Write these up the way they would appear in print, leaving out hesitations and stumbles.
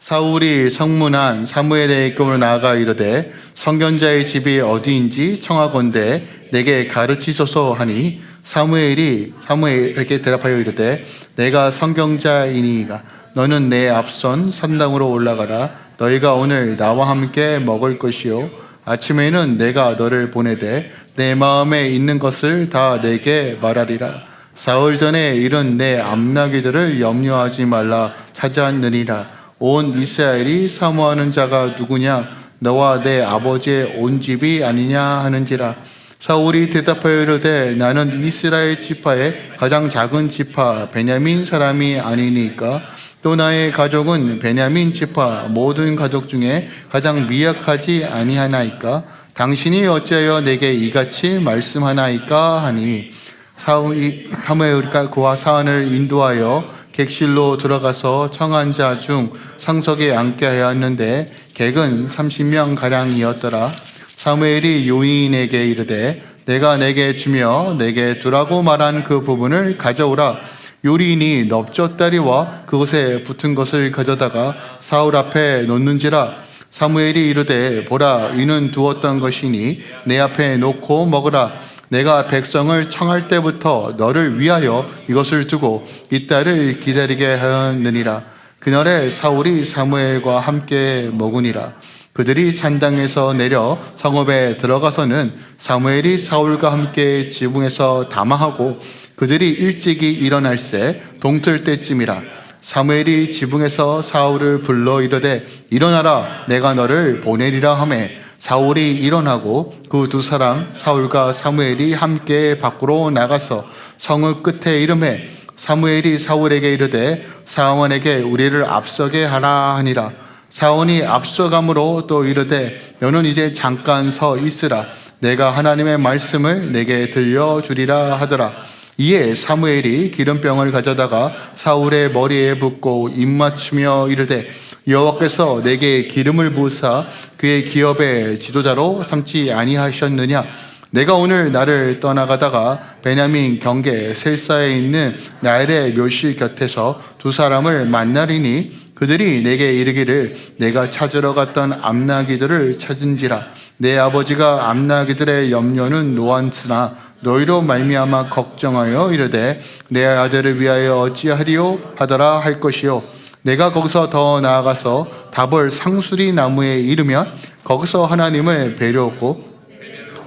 사울이 성문한 사무엘의 입으로 나아가 이르되 선견자의 집이 어디인지 청하건대 내게 가르치소서 하니 사무엘에게 대답하여 이르되 내가 선견자이니이다. 너는 내 앞선 산당으로 올라가라. 너희가 오늘 나와 함께 먹을 것이요 아침에는 내가 너를 보내되 내 마음에 있는 것을 다 내게 말하리라. 사흘 전에 이른 내 암나기들을 염려하지 말라 찾아느니라. 온 이스라엘이 사모하는 자가 누구냐? 너와 내 아버지의 온 집이 아니냐 하는지라. 사울이 대답하여 이르되 나는 이스라엘 지파의 가장 작은 지파 베냐민 사람이 아니니까. 또 나의 가족은 베냐민 지파 모든 가족 중에 가장 미약하지 아니하나이까. 당신이 어찌하여 내게 이같이 말씀하나이까 하니 사무엘이 그와 사안을 인도하여 객실로 들어가서 청한 자 중 상석에 앉게 하였는데 객은 30명 가량이었더라. 사무엘이 요인에게 이르되 내가 내게 주며 내게 두라고 말한 그 부분을 가져오라. 요리인이 넙젓다리와 그것에 붙은 것을 가져다가 사울 앞에 놓는지라. 사무엘이 이르되 보라, 이는 두었던 것이니 내 앞에 놓고 먹으라. 내가 백성을 청할 때부터 너를 위하여 이것을 두고 이따를 기다리게 하였느니라. 그날에 사울이 사무엘과 함께 먹으니라. 그들이 산당에서 내려 성읍에 들어가서는 사무엘이 사울과 함께 지붕에서 담화하고 그들이 일찍이 일어날새 동틀 때쯤이라. 사무엘이 지붕에서 사울을 불러 이르되 일어나라, 내가 너를 보내리라 하매 사울이 일어나고 그 두 사람 사울과 사무엘이 함께 밖으로 나가서 성읍 끝에 이르매 사무엘이 사울에게 이르되 사원에게 우리를 앞서게 하라 하니라. 사원이 앞서감으로 또 이르되 너는 이제 잠깐 서 있으라. 내가 하나님의 말씀을 내게 들려주리라 하더라. 이에 사무엘이 기름병을 가져다가 사울의 머리에 붓고 입맞추며 이르되 여호와께서 내게 기름을 부으사 그의 기업의 지도자로 삼지 아니하셨느냐? 내가 오늘 나를 떠나가다가 베냐민 경계 셀사에 있는 나엘의 묘실 곁에서 두 사람을 만나리니 그들이 내게 이르기를 내가 찾으러 갔던 암나기들을 찾은지라. 내 아버지가 암나기들의 염려는 놓았으나 너희로 말미암아 걱정하여 이르되 내 아들을 위하여 어찌하리요 하더라 할 것이요. 내가 거기서 더 나아가서 다볼 상수리 나무에 이르면 거기서 하나님을 뵈려고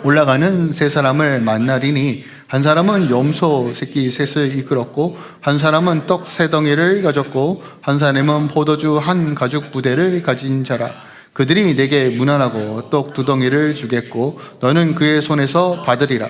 올라가는 세 사람을 만나리니 한 사람은 염소 새끼 셋을 이끌었고 한 사람은 떡 세 덩이를 가졌고 한 사람은 포도주 한 가죽 부대를 가진 자라. 그들이 내게 문안하고 떡 두 덩이를 주겠고 너는 그의 손에서 받으리라.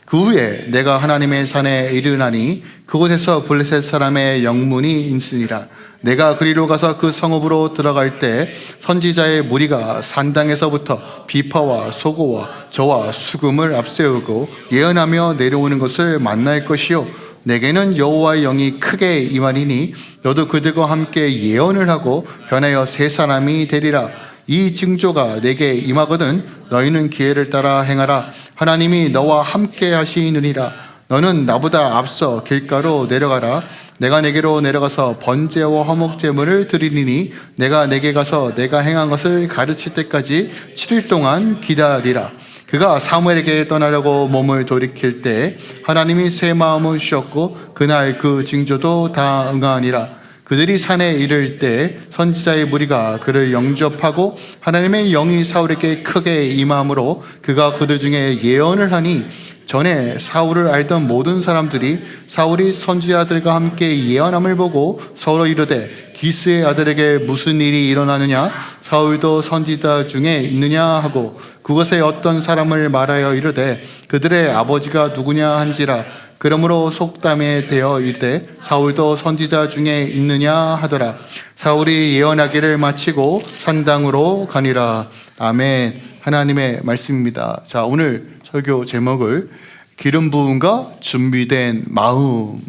그 후에 내가 하나님의 산에 이르나니 그곳에서 블레셋 사람의 영문이 있으니라. 내가 그리로 가서 그 성읍으로 들어갈 때 선지자의 무리가 산당에서부터 비파와 소고와 저와 수금을 앞세우고 예언하며 내려오는 것을 만날 것이요 내게는 여호와의 영이 크게 임하리니 너도 그들과 함께 예언을 하고 변하여 세 사람이 되리라. 이 징조가 내게 임하거든 너희는 기회를 따라 행하라. 하나님이 너와 함께 하시느니라. 너는 나보다 앞서 길가로 내려가라. 내가 내게로 내려가서 번제와 화목제물을 드리리니 내가 내게 가서 내가 행한 것을 가르칠 때까지 7일 동안 기다리라. 그가 사무엘에게 떠나려고 몸을 돌이킬 때 하나님이 새 마음을 주셨고 그날 그 징조도 다 응하니라. 그들이 산에 이를 때 선지자의 무리가 그를 영접하고 하나님의 영이 사울에게 크게 임함으로 그가 그들 중에 예언을 하니 전에 사울을 알던 모든 사람들이 사울이 선지자들과 함께 예언함을 보고 서로 이르되 기스의 아들에게 무슨 일이 일어나느냐? 사울도 선지자 중에 있느냐 하고 그것에 어떤 사람을 말하여 이르되 그들의 아버지가 누구냐 한지라. 그러므로 속담에 대어 이르되 사울도 선지자 중에 있느냐 하더라. 사울이 예언하기를 마치고 산당으로 가니라. 아멘. 하나님의 말씀입니다. 자, 오늘 설교 제목을 기름 부음과 준비된 마음,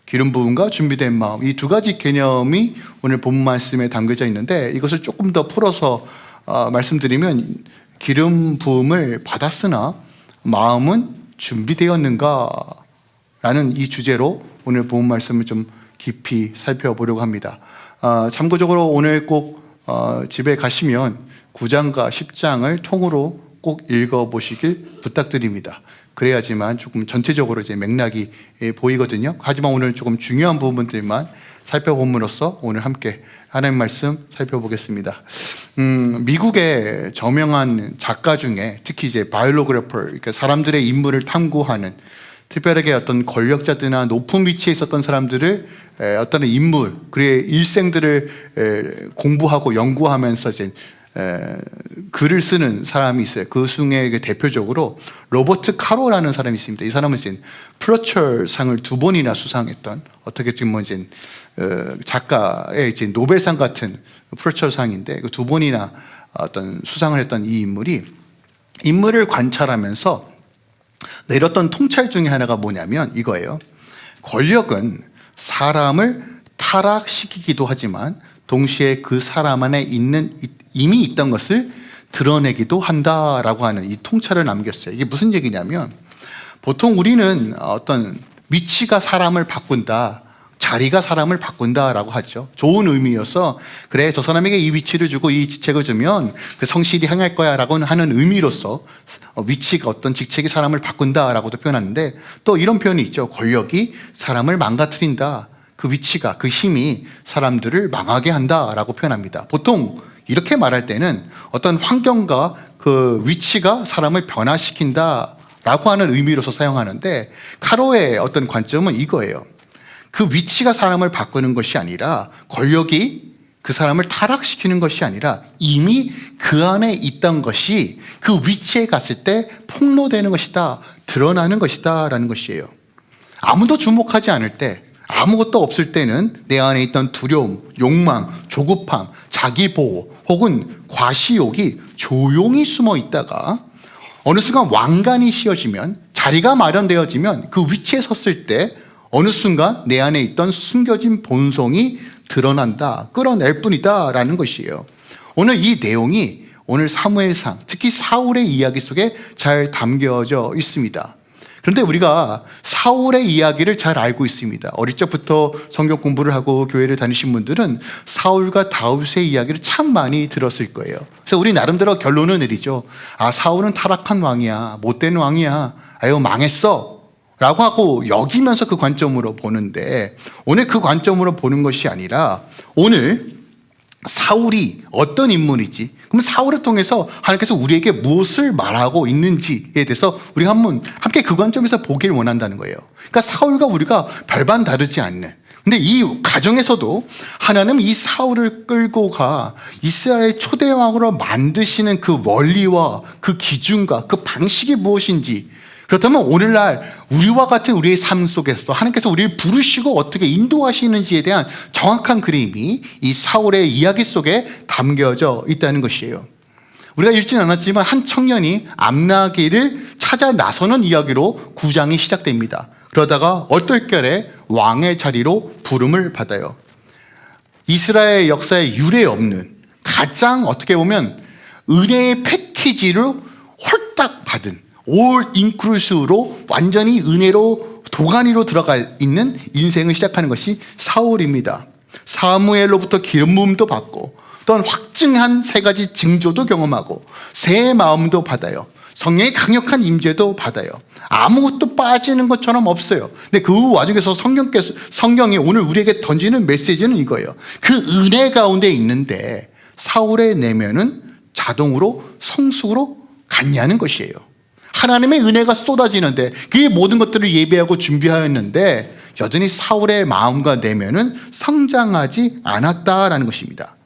기름 부음과 준비된 마음, 이 두 가지 개념이 오늘 본문 말씀에 담겨져 있는데 이것을 조금 더 풀어서 말씀드리면 기름 부음을 받았으나 마음은 준비되었는가? 라는 이 주제로 오늘 본문 말씀을 좀 깊이 살펴보려고 합니다. 참고적으로 오늘 꼭 집에 가시면 9장과 10장을 통으로 꼭 읽어보시길 부탁드립니다. 그래야지만 조금 전체적으로 이제 맥락이 보이거든요. 하지만 오늘 조금 중요한 부분들만 살펴봄으로써 오늘 함께 하나님 말씀 살펴보겠습니다. 미국의 저명한 작가 중에 특히 이제 바이올로그래퍼, 그러니까 사람들의 인물을 탐구하는, 특별하게 어떤 권력자들이나 높은 위치에 있었던 사람들을 어떤 인물, 그의 일생들을 공부하고 연구하면서 이제 글을 쓰는 사람이 있어요. 그 중에 대표적으로 로버트 카로라는 사람이 있습니다. 이 사람은 이제 퓰리처상을 2번이나 수상했던, 어떻게 보면 이제 작가의 이제 노벨상 같은 퓰리처상인데 그 2번이나 어떤 수상을 했던 이 인물을 관찰하면서 내렸던 통찰 중에 하나가 뭐냐면 이거예요. 권력은 사람을 타락시키기도 하지만 동시에 그 사람 안에 이미 있던 것을 드러내기도 한다라고 하는 이 통찰을 남겼어요. 이게 무슨 얘기냐면, 보통 우리는 어떤 위치가 사람을 바꾼다, 자리가 사람을 바꾼다라고 하죠. 좋은 의미여서, 그래 저 사람에게 이 위치를 주고 이 직책을 주면 그 성실히 행할 거야 라고 하는 의미로서 위치가, 어떤 직책이 사람을 바꾼다라고도 표현하는데, 또 이런 표현이 있죠. 권력이 사람을 망가뜨린다, 그 위치가, 그 힘이 사람들을 망하게 한다라고 표현합니다. 보통 이렇게 말할 때는 어떤 환경과 그 위치가 사람을 변화시킨다라고 하는 의미로서 사용하는데, 카로의 어떤 관점은 이거예요. 그 위치가 사람을 바꾸는 것이 아니라, 권력이 그 사람을 타락시키는 것이 아니라 이미 그 안에 있던 것이 그 위치에 갔을 때 폭로되는 것이다, 드러나는 것이다 라는 것이에요. 아무도 주목하지 않을 때, 아무것도 없을 때는 내 안에 있던 두려움, 욕망, 조급함, 자기보호 혹은 과시욕이 조용히 숨어 있다가 어느 순간 왕관이 씌워지면, 자리가 마련되어지면 그 위치에 섰을 때 어느 순간 내 안에 있던 숨겨진 본성이 드러난다, 끌어낼 뿐이다 라는 것이에요. 오늘 이 내용이 오늘 사무엘상, 특히 사울의 이야기 속에 잘 담겨져 있습니다. 그런데 우리가 사울의 이야기를 잘 알고 있습니다. 어릴 적부터 성경 공부를 하고 교회를 다니신 분들은 사울과 다윗의 이야기를 참 많이 들었을 거예요. 그래서 우리 나름대로 결론을 내리죠. 아, 사울은 타락한 왕이야, 못된 왕이야, 아유 망했어 라고 하고 여기면서 그 관점으로 보는데, 오늘 그 관점으로 보는 것이 아니라 오늘 사울이 어떤 인물이지, 그럼 사울을 통해서 하나님께서 우리에게 무엇을 말하고 있는지에 대해서 우리가 함께 그 관점에서 보기를 원한다는 거예요. 그러니까 사울과 우리가 별반 다르지 않는, 근데 이 가정에서도 하나님 이 사울을 끌고 가 이스라엘 초대왕으로 만드시는 그 원리와 그 기준과 그 방식이 무엇인지, 그렇다면 오늘날 우리와 같은 우리의 삶 속에서도 하나님께서 우리를 부르시고 어떻게 인도하시는지에 대한 정확한 그림이 이 사울의 이야기 속에 담겨져 있다는 것이에요. 우리가 읽진 않았지만 한 청년이 암나기를 찾아 나서는 이야기로 9장이 시작됩니다. 그러다가 얼떨결에 왕의 자리로 부름을 받아요. 이스라엘 역사에 유례 없는, 가장 어떻게 보면 은혜의 패키지로 홀딱 받은, 올 인클루시브로 완전히 은혜로 도가니로 들어가 있는 인생을 시작하는 것이 사울입니다. 사무엘로부터 기름 부음도 받고, 또한 확증한 3가지 징조도 경험하고, 새 마음도 받아요. 성령의 강력한 임재도 받아요. 아무것도 빠지는 것처럼 없어요. 근데 그 와중에서 성경이 오늘 우리에게 던지는 메시지는 이거예요. 그 은혜 가운데 있는데 사울의 내면은 자동으로 성숙으로 갔냐는 것이에요. 하나님의 은혜가 쏟아지는데 그게 모든 것들을 예배하고 준비하였는데 여전히 사울의 마음과 내면은 성장하지 않았다라는 것입니다.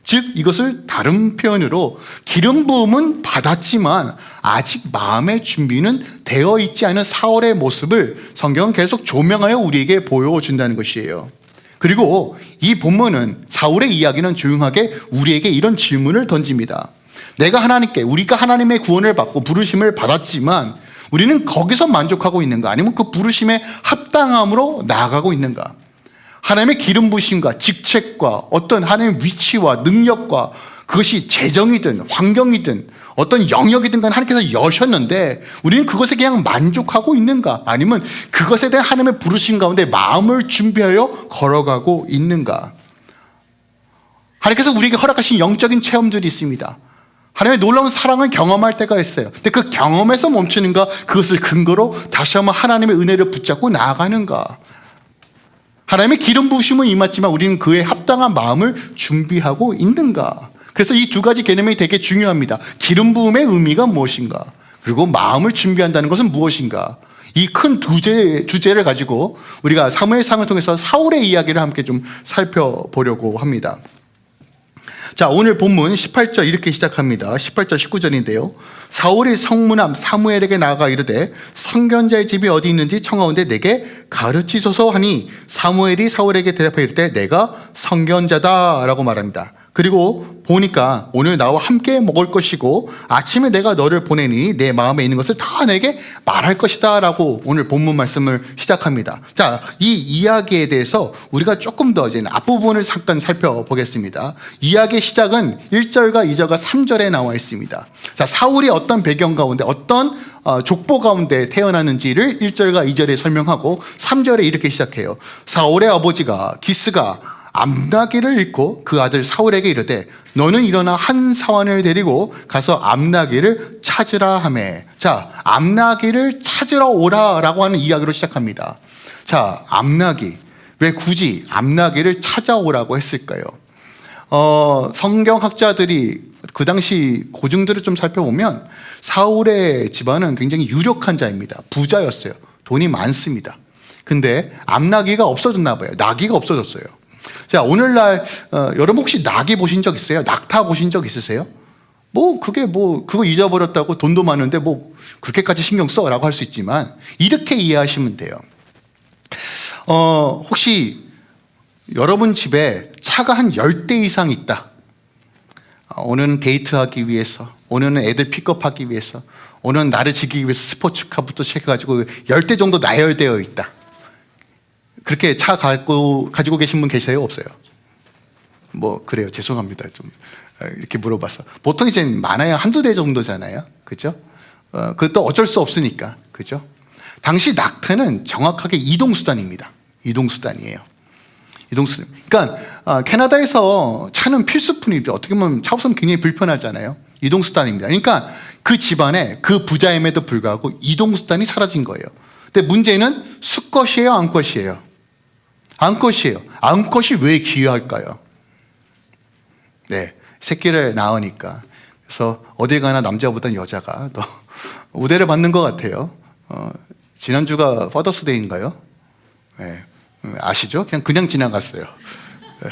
즉 이것을 다른 표현으로 기름 부음은 받았지만 아직 마음의 준비는 되어 있지 않은 사울의 모습을 성경은 계속 조명하여 우리에게 보여준다는 것이에요. 그리고 이 본문은, 사울의 이야기는 조용하게 우리에게 이런 질문을 던집니다. 우리가 하나님의 구원을 받고 부르심을 받았지만 우리는 거기서 만족하고 있는가? 아니면 그 부르심에 합당함으로 나아가고 있는가? 하나님의 기름 부으심과 직책과 어떤 하나님의 위치와 능력과 그것이 재정이든 환경이든 어떤 영역이든 간 하나님께서 여셨는데 우리는 그것에 그냥 만족하고 있는가? 아니면 그것에 대한 하나님의 부르심 가운데 마음을 준비하여 걸어가고 있는가? 하나님께서 우리에게 허락하신 영적인 체험들이 있습니다. 하나님의 놀라운 사랑을 경험할 때가 있어요. 근데 그 경험에서 멈추는가, 그것을 근거로 다시 한번 하나님의 은혜를 붙잡고 나아가는가. 하나님의 기름 부으심은 임했지만 우리는 그에 합당한 마음을 준비하고 있는가. 그래서 이 두 가지 개념이 되게 중요합니다. 기름 부음의 의미가 무엇인가, 그리고 마음을 준비한다는 것은 무엇인가. 이 큰 주제를 가지고 우리가 사무엘상을 통해서 사울의 이야기를 함께 좀 살펴보려고 합니다. 자, 오늘 본문 18절 이렇게 시작합니다. 18절 19절인데요. 사울이 성문함 사무엘에게 나아가 이르되 선견자의 집이 어디 있는지 청하온데 내게 가르치소서 하니 사무엘이 사울에게 대답하여 이르되 내가 선견자다라고 말합니다. 그리고 보니까 오늘 나와 함께 먹을 것이고 아침에 내가 너를 보내니 내 마음에 있는 것을 다 내게 말할 것이다 라고 오늘 본문 말씀을 시작합니다. 자, 이 이야기에 대해서 우리가 조금 더 이제 앞부분을 잠깐 살펴보겠습니다. 이야기의 시작은 1절과 2절과 3절에 나와 있습니다. 자, 사울이 어떤 배경 가운데 어떤 족보 가운데 태어났는지를 1절과 2절에 설명하고 3절에 이렇게 시작해요. 사울의 아버지가 기스가 암나기를 잃고 그 아들 사울에게 이르되 너는 일어나 한 사환을 데리고 가서 암나기를 찾으라 하매. 자, 암나기를 찾으러 오라 라고 하는 이야기로 시작합니다. 자, 암나기, 왜 굳이 암나기를 찾아오라고 했을까요? 성경학자들이 그 당시 고증들을 좀 살펴보면 사울의 집안은 굉장히 유력한 자입니다. 부자였어요. 돈이 많습니다. 근데 암나기가 없어졌나 봐요. 나기가 없어졌어요. 자, 오늘날 여러분 혹시 나귀 보신 적 있어요? 낙타 보신 적 있으세요? 그거 잊어버렸다고 돈도 많은데 그렇게까지 신경 써라고 할 수 있지만 이렇게 이해하시면 돼요. 혹시 여러분 집에 차가 한 10대 이상 있다. 오늘은 데이트하기 위해서, 오늘은 애들 픽업하기 위해서, 오늘은 나를 지키기 위해서 스포츠카부터 시작해가지고 10대 정도 나열되어 있다. 그렇게 차 가지고 계신 분 계세요? 없어요? 그래요. 죄송합니다. 좀 이렇게 물어봐서. 보통 이제 많아야 한두 대 정도잖아요. 그죠? 그것도 어쩔 수 없으니까. 그죠? 당시 낙타는 정확하게 이동수단입니다. 이동수단이에요. 이동수단. 그러니까 캐나다에서 차는 필수품이죠. 어떻게 보면 차 없으면 굉장히 불편하잖아요. 이동수단입니다. 그러니까 그 집안에 그 부자임에도 불구하고 이동수단이 사라진 거예요. 근데 문제는 수컷이에요? 암컷이에요? 암컷이에요. 암컷이 왜 귀할까요? 네, 새끼를 낳으니까. 그래서 어딜 가나 남자보다는 여자가 더 우대를 받는 것 같아요. 지난주가 파더스데이인가요? 네, 아시죠? 그냥 지나갔어요. 네.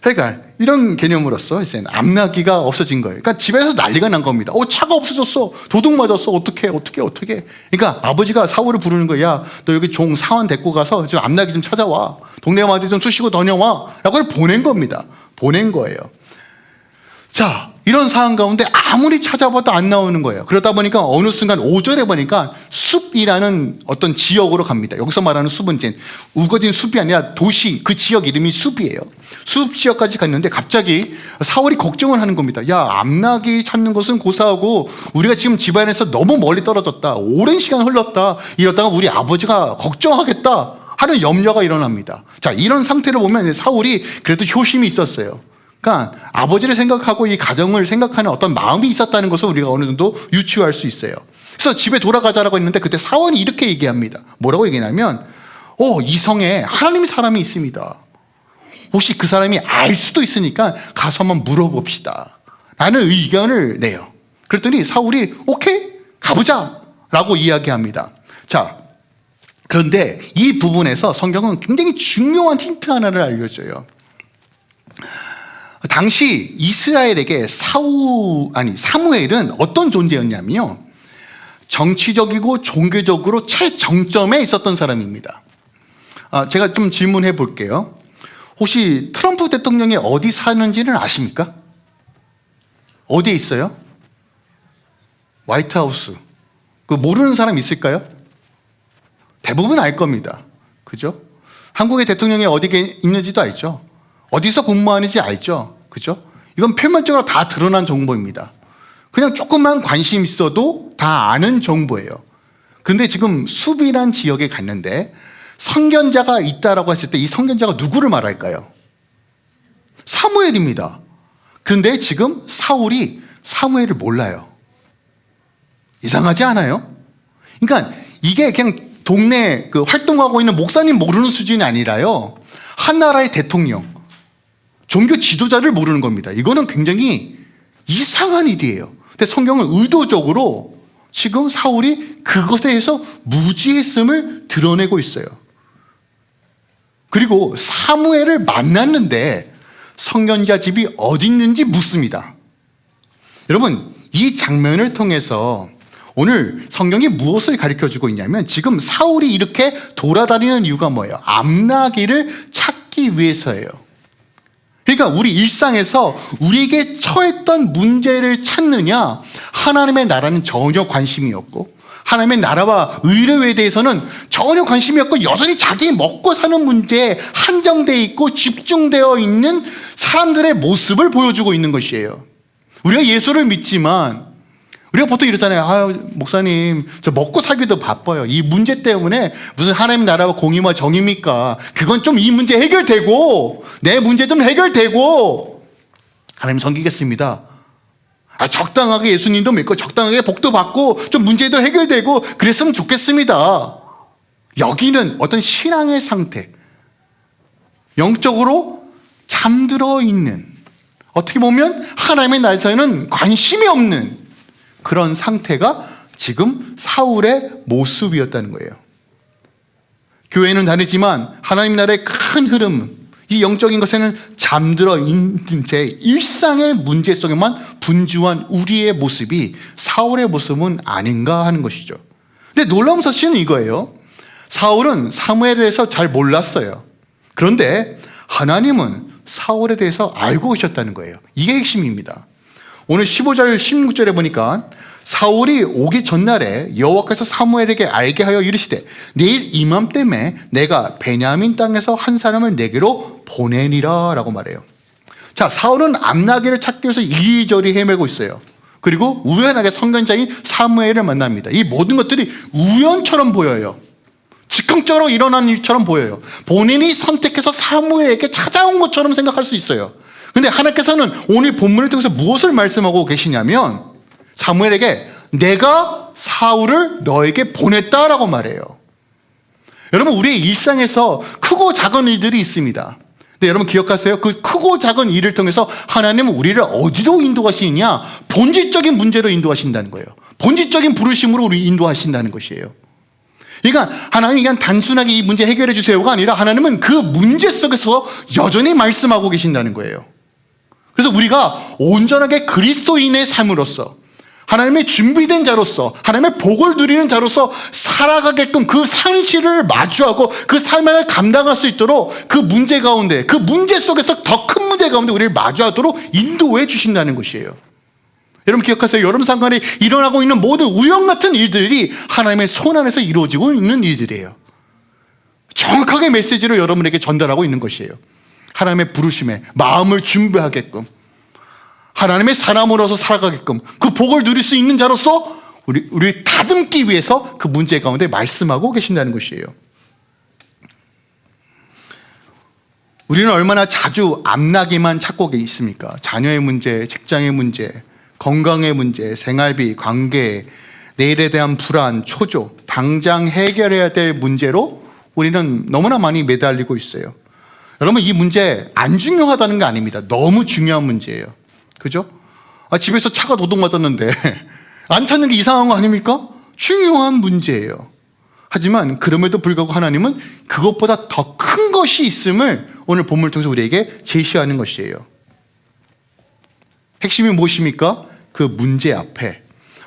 그러니까 이런 개념으로서 이제 암나기가 없어진 거예요. 그러니까 집에서 난리가 난 겁니다. 차가 없어졌어. 도둑 맞았어. 어떻게. 그러니까 아버지가 사울을 부르는 거야. 야, 너 여기 종 사원 데리고 가서 지금 암나기 좀 찾아와. 동네 마을에 좀 쑤시고 다녀와. 라고 보낸 겁니다. 보낸 거예요. 자, 이런 상황 가운데 아무리 찾아봐도 안 나오는 거예요. 그러다 보니까 어느 순간 5절에 보니까 숲이라는 어떤 지역으로 갑니다. 여기서 말하는 숲은 이제 우거진 숲이 아니라 도시, 그 지역 이름이 숲이에요. 숲 지역까지 갔는데 갑자기 사울이 걱정을 하는 겁니다. 야, 암나기 찾는 것은 고사하고 우리가 지금 집안에서 너무 멀리 떨어졌다. 오랜 시간 흘렀다. 이러다가 우리 아버지가 걱정하겠다 하는 염려가 일어납니다. 자, 이런 상태를 보면 사울이 그래도 효심이 있었어요. 그러니까 아버지를 생각하고 이 가정을 생각하는 어떤 마음이 있었다는 것을 우리가 어느 정도 유추할 수 있어요. 그래서 집에 돌아가자라고 했는데 그때 사원이 이렇게 얘기합니다. 뭐라고 얘기하냐면 이 성에 하나님의 사람이 있습니다. 혹시 그 사람이 알 수도 있으니까 가서 한번 물어봅시다 라는 의견을 내요. 그랬더니 사울이 오케이 가보자 라고 이야기합니다. 자, 그런데 이 부분에서 성경은 굉장히 중요한 힌트 하나를 알려줘요. 당시 이스라엘에게 사무엘은 어떤 존재였냐면요, 정치적이고 종교적으로 최정점에 있었던 사람입니다. 제가 좀 질문해 볼게요. 혹시 트럼프 대통령이 어디 사는지는 아십니까? 어디에 있어요? 화이트하우스. 모르는 사람 있을까요? 대부분 알 겁니다. 그죠? 한국의 대통령이 어디에 있는지도 알죠? 어디서 근무하는지 알죠? 그죠? 이건 표면적으로 다 드러난 정보입니다. 그냥 조금만 관심 있어도 다 아는 정보예요. 그런데 지금 숲이란 지역에 갔는데 선견자가 있다라고 했을 때 이 선견자가 누구를 말할까요? 사무엘입니다. 그런데 지금 사울이 사무엘을 몰라요. 이상하지 않아요? 그러니까 이게 그냥 동네 활동하고 있는 목사님 모르는 수준이 아니라요, 한 나라의 대통령, 종교 지도자를 모르는 겁니다. 이거는 굉장히 이상한 일이에요. 근데 성경은 의도적으로 지금 사울이 그것에 대해서 무지했음을 드러내고 있어요. 그리고 사무엘을 만났는데 선견자 집이 어디 있는지 묻습니다. 여러분, 이 장면을 통해서 오늘 성경이 무엇을 가르쳐주고 있냐면, 지금 사울이 이렇게 돌아다니는 이유가 뭐예요? 암나기를 찾기 위해서예요. 그러니까 우리 일상에서 우리에게 처했던 문제를 찾느냐, 하나님의 나라는 전혀 관심이 없고, 하나님의 나라와 의뢰에 대해서는 전혀 관심이 없고, 여전히 자기 먹고 사는 문제에 한정되어 있고 집중되어 있는 사람들의 모습을 보여주고 있는 것이에요. 우리가 예수를 믿지만 우리가 보통 이러잖아요. 목사님, 저 먹고 살기도 바빠요. 이 문제 때문에 무슨 하나님 나라와 공의와 정의입니까? 그건 좀 이 문제 해결되고, 내 문제 좀 해결되고, 하나님 섬기겠습니다. 적당하게 예수님도 믿고 적당하게 복도 받고 좀 문제도 해결되고 그랬으면 좋겠습니다. 여기는 어떤 신앙의 상태, 영적으로 잠들어 있는, 어떻게 보면 하나님의 나라에서는 관심이 없는 그런 상태가 지금 사울의 모습이었다는 거예요. 교회는 다르지만 하나님 나라의 큰 흐름, 이 영적인 것에는 잠들어 있는 제 일상의 문제 속에만 분주한 우리의 모습이 사울의 모습은 아닌가 하는 것이죠. 근데 놀라운 사실은 이거예요. 사울은 사무엘에 대해서 잘 몰랐어요. 그런데 하나님은 사울에 대해서 알고 계셨다는 거예요. 이게 핵심입니다. 오늘 15절 16절에 보니까 사울이 오기 전날에 여호와께서 사무엘에게 알게 하여 이르시되 내일 이맘때에 내가 베냐민 땅에서 한 사람을 내게로 보내니라 라고 말해요. 자, 사울은 암나기를 찾기 위해서 이리저리 헤매고 있어요. 그리고 우연하게 선견자인 사무엘을 만납니다. 이 모든 것들이 우연처럼 보여요. 즉흥적으로 일어난 일처럼 보여요. 본인이 선택해서 사무엘에게 찾아온 것처럼 생각할 수 있어요. 근데 하나님께서는 오늘 본문을 통해서 무엇을 말씀하고 계시냐면, 사무엘에게 내가 사울을 너에게 보냈다라고 말해요. 여러분, 우리의 일상에서 크고 작은 일들이 있습니다. 근데 여러분 기억하세요? 그 크고 작은 일을 통해서 하나님은 우리를 어디로 인도하시느냐? 본질적인 문제로 인도하신다는 거예요. 본질적인 부르심으로 우리 인도하신다는 것이에요. 그러니까 하나님이 그냥 단순하게 이 문제 해결해 주세요가 아니라 하나님은 그 문제 속에서 여전히 말씀하고 계신다는 거예요. 그래서 우리가 온전하게 그리스도인의 삶으로서, 하나님의 준비된 자로서, 하나님의 복을 누리는 자로서 살아가게끔 그 상실을 마주하고 그 삶을 감당할 수 있도록 그 문제 가운데, 그 문제 속에서 더 큰 문제 가운데 우리를 마주하도록 인도해 주신다는 것이에요. 여러분 기억하세요. 여러분 상관에 일어나고 있는 모든 우연 같은 일들이 하나님의 손 안에서 이루어지고 있는 일들이에요. 정확하게 메시지를 여러분에게 전달하고 있는 것이에요. 하나님의 부르심에 마음을 준비하게끔, 하나님의 사람으로서 살아가게끔, 그 복을 누릴 수 있는 자로서 우리 다듬기 위해서 그 문제 가운데 말씀하고 계신다는 것이에요. 우리는 얼마나 자주 암나기만 찾고 있습니까? 자녀의 문제, 직장의 문제, 건강의 문제, 생활비, 관계, 내일에 대한 불안, 초조, 당장 해결해야 될 문제로 우리는 너무나 많이 매달리고 있어요. 여러분, 이 문제 안 중요하다는 게 아닙니다. 너무 중요한 문제예요. 그죠? 집에서 차가 도둑맞았는데 안 찾는 게 이상한 거 아닙니까? 중요한 문제예요. 하지만 그럼에도 불구하고 하나님은 그것보다 더 큰 것이 있음을 오늘 본문을 통해서 우리에게 제시하는 것이에요. 핵심이 무엇입니까? 그 문제 앞에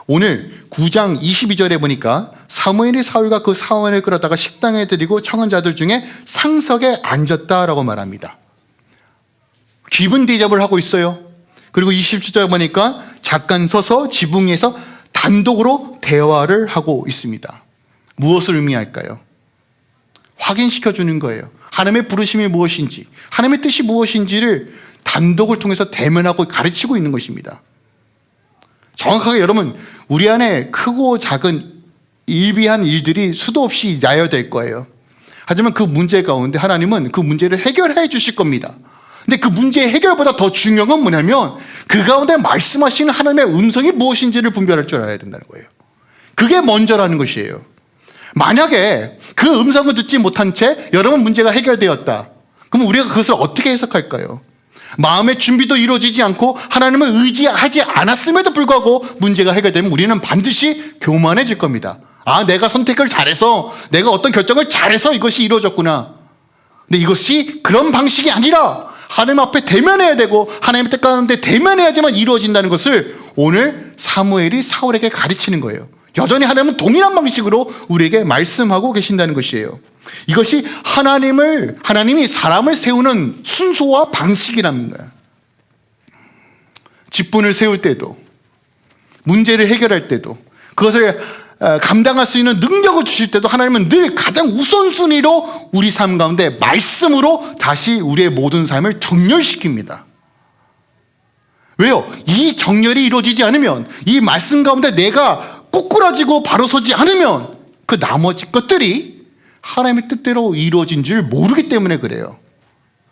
오늘 9장 22절에 보니까 사무엘이 사울과 그 사원을 끌어다가 식당에 들이고 청한 자들 중에 상석에 앉았다라고 말합니다. 기분 대접을 하고 있어요. 그리고 27절 보니까 잠깐 서서 지붕 위에서 단독으로 대화를 하고 있습니다. 무엇을 의미할까요? 확인시켜 주는 거예요. 하나님의 부르심이 무엇인지, 하나님의 뜻이 무엇인지를 단독을 통해서 대면하고 가르치고 있는 것입니다. 정확하게 여러분, 우리 안에 크고 작은 일비한 일들이 수도 없이 야여될 거예요. 하지만 그 문제 가운데 하나님은 그 문제를 해결해 주실 겁니다. 근데 그 문제의 해결보다 더 중요한 건 뭐냐면 그 가운데 말씀하시는 하나님의 음성이 무엇인지를 분별할 줄 알아야 된다는 거예요. 그게 먼저라는 것이에요. 만약에 그 음성을 듣지 못한 채 여러분 문제가 해결되었다. 그럼 우리가 그것을 어떻게 해석할까요? 마음의 준비도 이루어지지 않고 하나님을 의지하지 않았음에도 불구하고 문제가 해결되면 우리는 반드시 교만해질 겁니다. 아, 내가 선택을 잘해서, 내가 어떤 결정을 잘해서 이것이 이루어졌구나. 근데 이것이 그런 방식이 아니라 하나님 앞에 대면해야 되고 하나님의 뜻 가운데 대면해야지만 이루어진다는 것을 오늘 사무엘이 사울에게 가르치는 거예요. 여전히 하나님은 동일한 방식으로 우리에게 말씀하고 계신다는 것이에요. 이것이 하나님이 사람을 세우는 순서와 방식이라는 거예요. 직분을 세울 때도, 문제를 해결할 때도, 그것을 감당할 수 있는 능력을 주실 때도 하나님은 늘 가장 우선순위로 우리 삶 가운데 말씀으로 다시 우리의 모든 삶을 정렬시킵니다. 왜요? 이 정렬이 이루어지지 않으면, 이 말씀 가운데 내가 꼬꾸라지고 바로 서지 않으면 그 나머지 것들이 하나님의 뜻대로 이루어진 줄 모르기 때문에 그래요.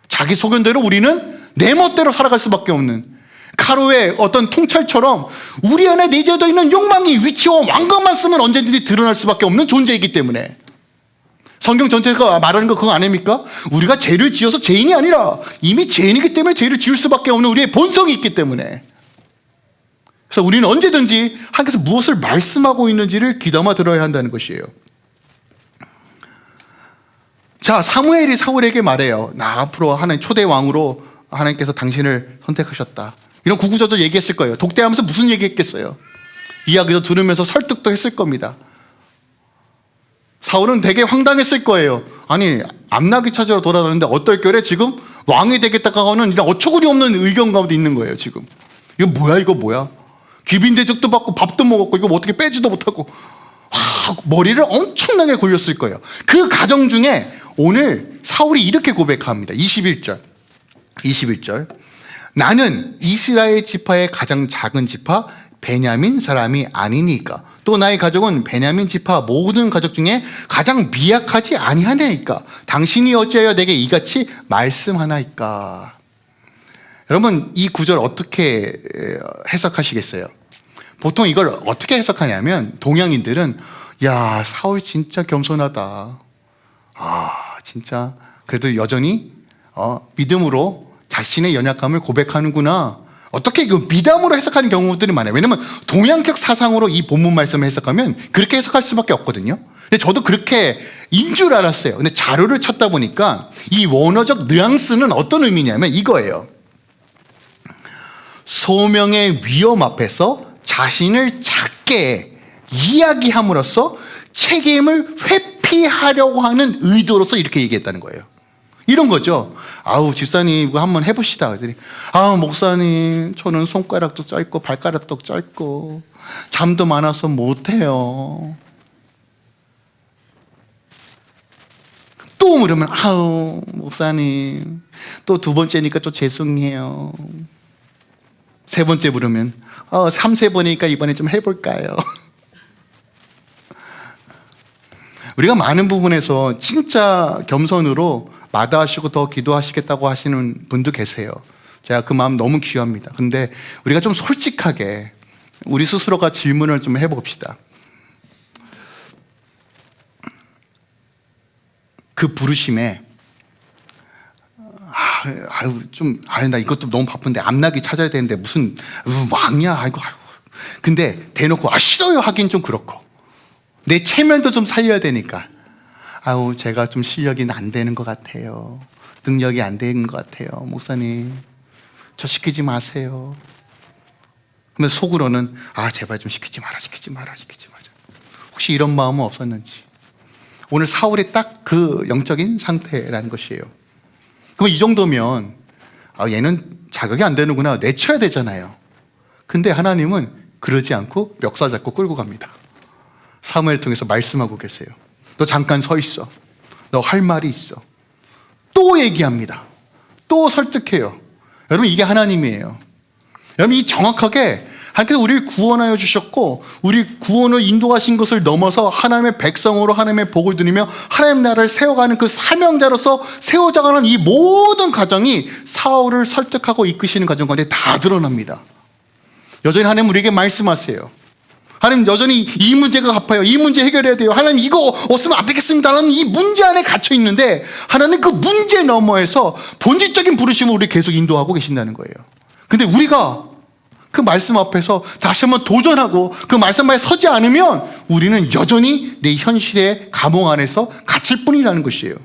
자기 소견대로 우리는 내 멋대로 살아갈 수밖에 없는, 카로의 어떤 통찰처럼 우리 안에 내재되어 있는 욕망이 위치와 왕관만 쓰면 언제든지 드러날 수밖에 없는 존재이기 때문에. 성경 전체가 말하는 거 그거 아닙니까? 우리가 죄를 지어서 죄인이 아니라 이미 죄인이기 때문에 죄를 지을 수밖에 없는 우리의 본성이 있기 때문에. 그래서 우리는 언제든지 하나님께서 무엇을 말씀하고 있는지를 귀담아 들어야 한다는 것이에요. 자, 사무엘이 사울에게 말해요. 나 앞으로 하나님 초대 왕으로 하나님께서 당신을 선택하셨다. 이런 구구절절 얘기했을 거예요. 독대하면서 무슨 얘기했겠어요? 이야기도 들으면서 설득도 했을 겁니다. 사울은 되게 황당했을 거예요. 아니, 암나귀 찾으러 돌아다니는데 어떨결에 지금 왕이 되겠다고 하는 이런 어처구니 없는 의견 가운데 있는 거예요. 지금 이거 뭐야? 귀빈대접도 받고 밥도 먹었고 이거 뭐 어떻게 빼지도 못하고 머리를 엄청나게 굴렸을 거예요. 그 과정 중에 오늘 사울이 이렇게 고백합니다. 21절. 나는 이스라엘 지파의 가장 작은 지파 베냐민 사람이 아니니까, 또 나의 가족은 베냐민 지파 모든 가족 중에 가장 미약하지 아니하나이까, 당신이 어찌하여 내게 이같이 말씀하나이까. 여러분, 이 구절 어떻게 해석하시겠어요? 보통 이걸 어떻게 해석하냐면 동양인들은 야, 사울 진짜 겸손하다. 아, 진짜 그래도 여전히 믿음으로 자신의 연약함을 고백하는구나. 어떻게 그 미담으로 해석하는 경우들이 많아요. 왜냐면 동양적 사상으로 이 본문 말씀을 해석하면 그렇게 해석할 수밖에 없거든요. 근데 저도 그렇게 인 줄 알았어요. 근데 자료를 찾다 보니까 이 원어적 뉘앙스는 어떤 의미냐면 이거예요. 소명의 위험 앞에서 자신을 작게 이야기함으로써 책임을 회피하려고 하는 의도로서 이렇게 얘기했다는 거예요. 이런 거죠. 아우, 집사님 이거 한번 해봅시다. 그랬더니 아, 목사님 저는 손가락도 짧고 발가락도 짧고 잠도 많아서 못해요. 또 물으면 아우, 목사님 또 두 번째니까 또 죄송해요. 세 번째 물으면 3-4번이니까 이번에 좀 해볼까요? 우리가 많은 부분에서 진짜 겸손으로 마다하시고 더 기도하시겠다고 하시는 분도 계세요. 제가 그 마음 너무 귀합니다. 근데 우리가 좀 솔직하게 우리 스스로가 질문을 좀 해봅시다. 그 부르심에 나 이것도 너무 바쁜데 앞나기 찾아야 되는데 무슨 왕이야. 아이고. 근데 대놓고 싫어요 하긴 좀 그렇고 내 체면도 좀 살려야 되니까 아우, 제가 좀 실력이 안 되는 것 같아요. 능력이 안 되는 것 같아요. 목사님 저 시키지 마세요. 근데 속으로는 제발 좀 시키지 마라. 혹시 이런 마음은 없었는지. 오늘 사울이 딱 그 영적인 상태라는 것이에요. 그럼 이 정도면 얘는 자극이 안 되는구나, 내쳐야 되잖아요. 근데 하나님은 그러지 않고 멱살 잡고 끌고 갑니다. 사무엘을 통해서 말씀하고 계세요. 너 잠깐 서 있어. 너 할 말이 있어. 또 얘기합니다. 또 설득해요. 여러분, 이게 하나님이에요. 여러분, 이 정확하게 하나님께서 우리를 구원하여 주셨고 우리 구원을 인도하신 것을 넘어서 하나님의 백성으로 하나님의 복을 누리며 하나님 나라를 세워가는 그 사명자로서 세워져가는 이 모든 과정이 사울을 설득하고 이끄시는 과정 가운데 다 드러납니다. 여전히 하나님 우리에게 말씀하세요. 하나님 여전히 이 문제가 갚아요. 이 문제 해결해야 돼요. 하나님 이거 없으면 안 되겠습니다라는 이 문제 안에 갇혀 있는데 하나님 그 문제 너머에서 본질적인 부르심을 우리 계속 인도하고 계신다는 거예요. 근데 우리가 그 말씀 앞에서 다시 한번 도전하고 그 말씀 앞에 서지 않으면 우리는 여전히 내 현실의 감옥 안에서 갇힐 뿐이라는 것이에요.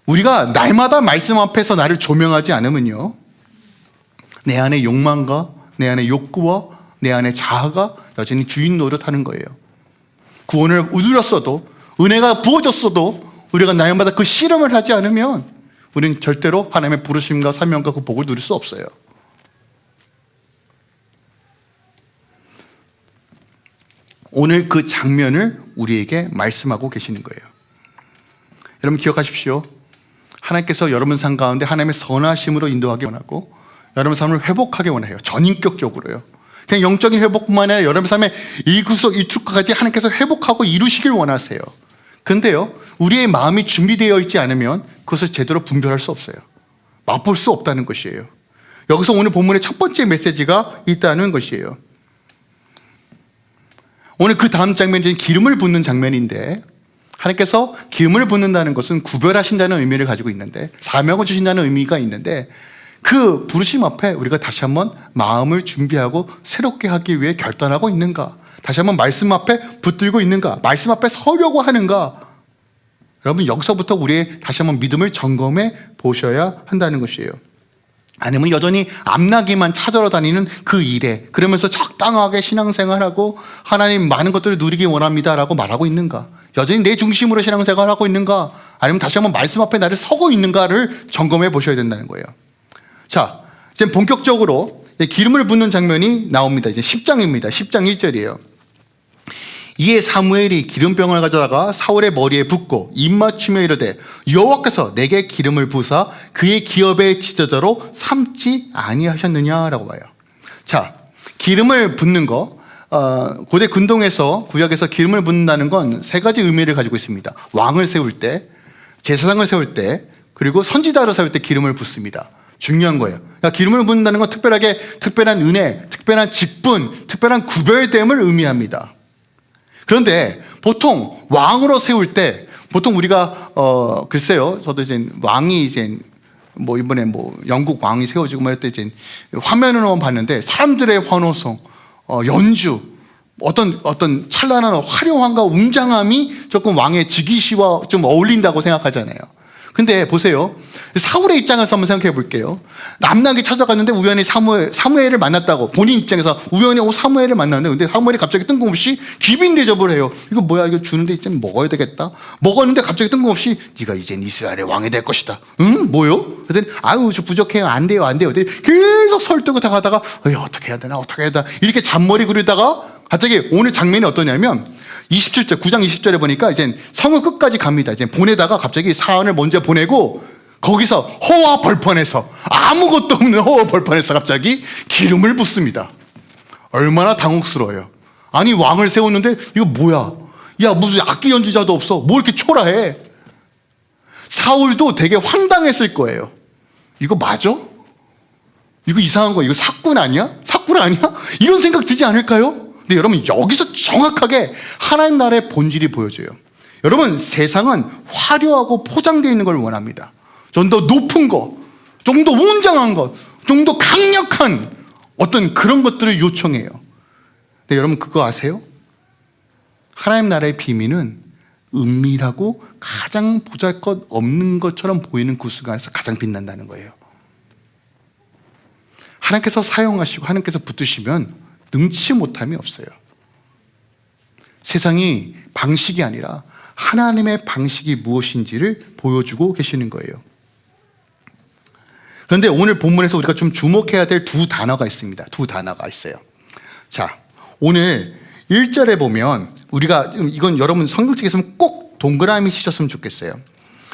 우리가 날마다 말씀 앞에서 나를 조명하지 않으면요, 내 안의 욕망과 내 안의 욕구와 내 안의 자아가 여전히 주인 노릇하는 거예요. 구원을 누렸어도 은혜가 부어졌어도 우리가 날마다 그 실험을 하지 않으면 우리는 절대로 하나님의 부르심과 사명과 그 복을 누릴 수 없어요. 오늘 그 장면을 우리에게 말씀하고 계시는 거예요. 여러분 기억하십시오. 하나님께서 여러분 삶 가운데 하나님의 선하심으로 인도하기 원하고 여러분 삶을 회복하기 원해요. 전인격적으로요. 그냥 영적인 회복뿐만 아니라 여러분 삶의 일구석일투까지 하나님께서 회복하고 이루시길 원하세요. 근데요, 우리의 마음이 준비되어 있지 않으면 그것을 제대로 분별할 수 없어요. 맛볼 수 없다는 것이에요. 여기서 오늘 본문의 첫 번째 메시지가 있다는 것이에요. 오늘 그 다음 장면이 기름을 붓는 장면인데, 하나님께서 기름을 붓는다는 것은 구별하신다는 의미를 가지고 있는데, 사명을 주신다는 의미가 있는데, 그 부르심 앞에 우리가 다시 한번 마음을 준비하고 새롭게 하기 위해 결단하고 있는가? 다시 한번 말씀 앞에 붙들고 있는가? 말씀 앞에 서려고 하는가? 여러분, 여기서부터 우리의 다시 한번 믿음을 점검해 보셔야 한다는 것이에요. 아니면 여전히 앞나기만 찾아러 다니는 그 일에, 그러면서 적당하게 신앙생활하고 하나님 많은 것들을 누리기 원합니다라고 말하고 있는가? 여전히 내 중심으로 신앙생활을 하고 있는가? 아니면 다시 한번 말씀 앞에 나를 서고 있는가를 점검해 보셔야 된다는 거예요. 자, 이제 본격적으로 기름을 붓는 장면이 나옵니다. 이제 10장입니다. 10장 1절이에요. 이에 사무엘이 기름병을 가져다가 사울의 머리에 붓고 입맞추며 이르되 여호와께서 내게 기름을 부사 그의 기업의 지도자로 삼지 아니하셨느냐라고 봐요. 자, 기름을 붓는 거, 고대 근동에서 구약에서 기름을 붓는다는 건 세 가지 의미를 가지고 있습니다. 왕을 세울 때, 제사장을 세울 때, 그리고 선지자를 세울 때 기름을 붓습니다. 중요한 거예요. 그러니까 기름을 붓는다는 건 특별한 은혜, 특별한 직분, 특별한 구별됨을 의미합니다. 그런데 보통 왕으로 세울 때, 보통 우리가 글쎄요, 저도 이제 왕이 이제 이번에 영국 왕이 세워지고 할 때 이제 화면으로만 봤는데 사람들의 환호성, 연주, 어떤 찬란한 화려함과 웅장함이 조금 왕의 즉위시와 좀 어울린다고 생각하잖아요. 근데 보세요, 사울의 입장에서 한번 생각해 볼게요. 남나기 찾아갔는데 우연히 사무엘을 만났다고, 본인 입장에서 우연히 사무엘을 만났는데, 근데 사무엘이 갑자기 뜬금없이 귀빈 대접을 해요. 이거 뭐야, 이거 주는데 이제 먹어야 되겠다. 먹었는데 갑자기 뜬금없이 네가 이젠 이스라엘의 왕이 될 것이다. 응? 뭐요? 그랬더니 아유 저 부족해요. 안 돼요. 계속 설득을 다 가다가 어떻게 해야 되나 이렇게 잔머리 구르다가 갑자기 오늘 장면이 어떠냐면 27절, 9장 20절에 보니까 이제 성을 끝까지 갑니다. 이제 보내다가 갑자기 사안을 먼저 보내고 거기서 허와 벌판에서, 아무것도 없는 허와 벌판에서 갑자기 기름을 붓습니다. 얼마나 당혹스러워요. 아니 왕을 세웠는데 이거 뭐야? 야 무슨 악기 연주자도 없어. 뭐 이렇게 초라해? 사울도 되게 황당했을 거예요. 이거 맞아? 이거 이상한 거야. 이거 사꾼 아니야? 이런 생각 들지 않을까요? 근데 여러분 여기서 정확하게 하나님 나라의 본질이 보여져요. 여러분 세상은 화려하고 포장되어 있는 걸 원합니다. 좀 더 높은 것, 좀 더 웅장한 것, 좀 더 강력한 어떤 그런 것들을 요청해요. 근데 여러분 그거 아세요? 하나님 나라의 비밀은 은밀하고 가장 보잘것없는 것처럼 보이는 그 순간에서 가장 빛난다는 거예요. 하나님께서 사용하시고 하나님께서 붙드시면 능치 못함이 없어요. 세상이 방식이 아니라 하나님의 방식이 무엇인지를 보여주고 계시는 거예요. 그런데 오늘 본문에서 우리가 좀 주목해야 될 두 단어가 있습니다. 두 단어가 있어요. 자, 오늘 1절에 보면 우리가 이건 여러분 성경책에 있으면 꼭 동그라미 치셨으면 좋겠어요.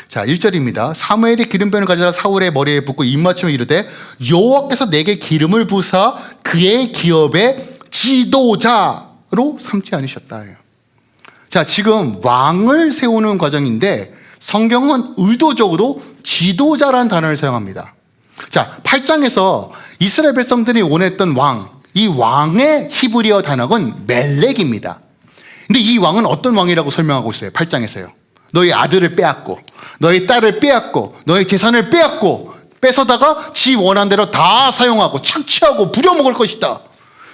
자, 1절입니다. 사무엘이 기름병을 가져다 사울의 머리에 붓고 입맞춤에 이르되 여호와께서 내게 기름을 부사 그의 기업의 지도자로 삼지 않으셨다. 자, 지금 왕을 세우는 과정인데 성경은 의도적으로 지도자라는 단어를 사용합니다. 자, 8장에서 이스라엘 백성들이 원했던 왕, 이 왕의 히브리어 단어는 멜렉입니다. 근데 이 왕은 어떤 왕이라고 설명하고 있어요? 8장에서요. 너희 아들을 빼앗고, 너희 딸을 빼앗고, 너희 재산을 빼앗고, 뺏어다가 지 원한 대로 다 사용하고 착취하고 부려먹을 것이다.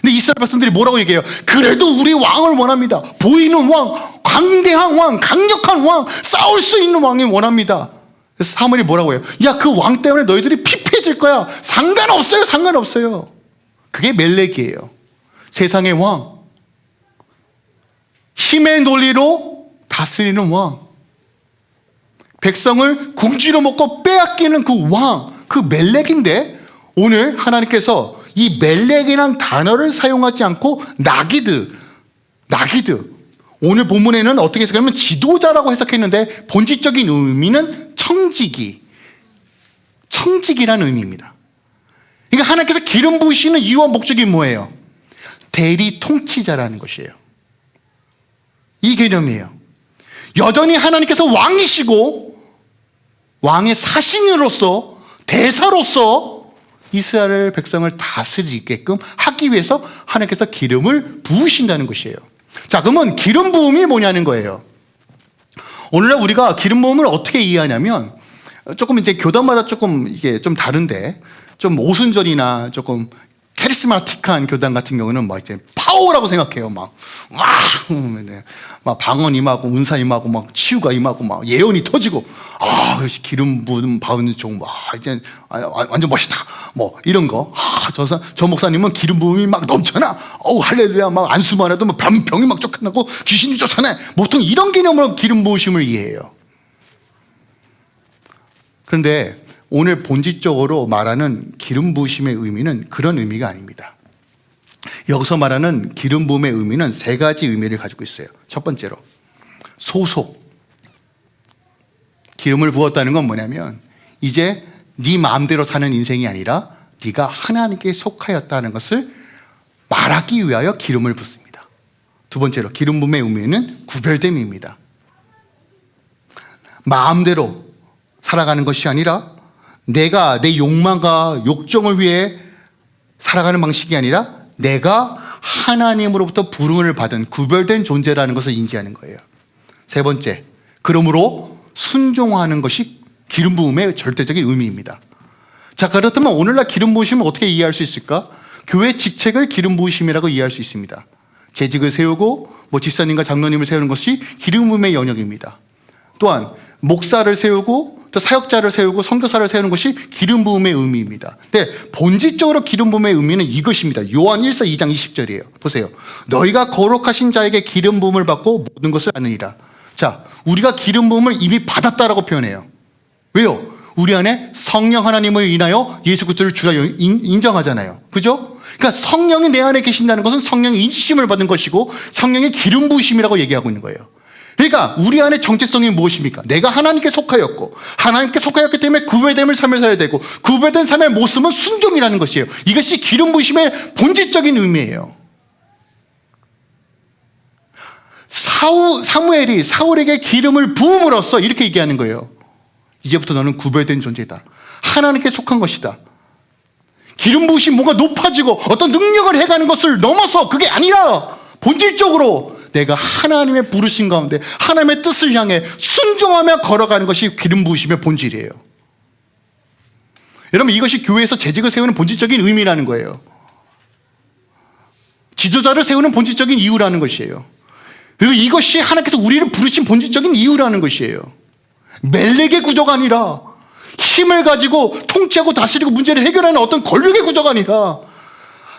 근데 이스라엘 백성들이 뭐라고 얘기해요? 그래도 우리 왕을 원합니다. 보이는 왕, 광대한 왕, 강력한 왕, 싸울 수 있는 왕이 원합니다. 그래서 사무엘이 뭐라고 해요? 야, 그 왕 때문에 너희들이 피폐해질 거야. 상관없어요, 상관없어요. 그게 멜렉이에요. 세상의 왕, 힘의 논리로 다스리는 왕, 백성을 궁지로 먹고 빼앗기는 그 왕, 그 멜렉인데 오늘 하나님께서 이 멜렉이란 단어를 사용하지 않고 나기드, 오늘 본문에는 어떻게 해석하면 지도자라고 해석했는데 본질적인 의미는 청직이라는 의미입니다. 그러니까 하나님께서 기름 부으시는 이유와 목적이 뭐예요? 대리 통치자라는 것이에요. 이 개념이에요. 여전히 하나님께서 왕이시고 왕의 사신으로서 대사로서 이스라엘 백성을 다스리게끔 하기 위해서 하나님께서 기름을 부으신다는 것이에요. 자, 그러면 기름 부음이 뭐냐는 거예요. 오늘날 우리가 기름 부음을 어떻게 이해하냐면 조금 이제 교단마다 조금 이게 좀 다른데 좀 오순절이나 조금 카리스마틱한 교단 같은 경우는 막 이제 파워라고 생각해요. 막 방언 임하고 은사 임하고 막 치유가 임하고 막 예언이 터지고 기름 부음 받는 종 이제 완전 멋있다. 뭐 이런 거. 저 목사님은 기름 부음이 막 넘쳐나. 할렐루야. 막 안수만 해도 막 병이 막 쫓겨나고 귀신이 쫓아내. 보통 이런 개념으로 기름 부으심을 이해해요. 그런데 오늘 본질적으로 말하는 기름 부으심의 의미는 그런 의미가 아닙니다. 여기서 말하는 기름 부음의 의미는 세 가지 의미를 가지고 있어요. 첫 번째로 소속. 기름을 부었다는 건 뭐냐면 이제 네 마음대로 사는 인생이 아니라 네가 하나님께 속하였다는 것을 말하기 위하여 기름을 붓습니다. 두 번째로 기름 부음의 의미는 구별됨입니다. 마음대로 살아가는 것이 아니라 내가 내 욕망과 욕정을 위해 살아가는 방식이 아니라 내가 하나님으로부터 부름을 받은 구별된 존재라는 것을 인지하는 거예요. 세 번째, 그러므로 순종하는 것이 기름 부음의 절대적인 의미입니다. 자, 그렇다면 오늘날 기름 부으심을 어떻게 이해할 수 있을까? 교회 직책을 기름 부으심이라고 이해할 수 있습니다. 재직을 세우고 집사님과 장로님을 세우는 것이 기름 부음의 영역입니다. 또한 목사를 세우고 또 사역자를 세우고 선교사를 세우는 것이 기름 부음의 의미입니다. 근데 본질적으로 기름 부음의 의미는 이것입니다. 요한 1서 2장 20절이에요. 보세요. 너희가 거룩하신 자에게 기름 부음을 받고 모든 것을 아느니라. 자, 우리가 기름 부음을 이미 받았다라고 표현해요. 왜요? 우리 안에 성령 하나님을 인하여 예수 그리스도를 주라 인정하잖아요. 그죠? 그러니까 성령이 내 안에 계신다는 것은 성령의 인치심을 받은 것이고 성령의 기름 부으심이라고 얘기하고 있는 거예요. 그러니까 우리 안의 정체성이 무엇입니까? 내가 하나님께 속하였고 하나님께 속하였기 때문에 구별됨을 삶을 살아야 되고 구별된 삶의 모습은 순종이라는 것이에요. 이것이 기름 부으심의 본질적인 의미예요. 사무엘이 사울에게 기름을 부음으로써 이렇게 얘기하는 거예요. 이제부터 너는 구별된 존재다. 하나님께 속한 것이다. 기름 부으심 뭔가 높아지고 어떤 능력을 해가는 것을 넘어서 그게 아니라 본질적으로 내가 하나님의 부르심 가운데 하나님의 뜻을 향해 순종하며 걸어가는 것이 기름 부으심의 본질이에요. 여러분, 이것이 교회에서 재직을 세우는 본질적인 의미라는 거예요. 지도자를 세우는 본질적인 이유라는 것이에요. 그리고 이것이 하나님께서 우리를 부르신 본질적인 이유라는 것이에요. 멜렉의 구조가 아니라 힘을 가지고 통치하고 다스리고 문제를 해결하는 어떤 권력의 구조가 아니라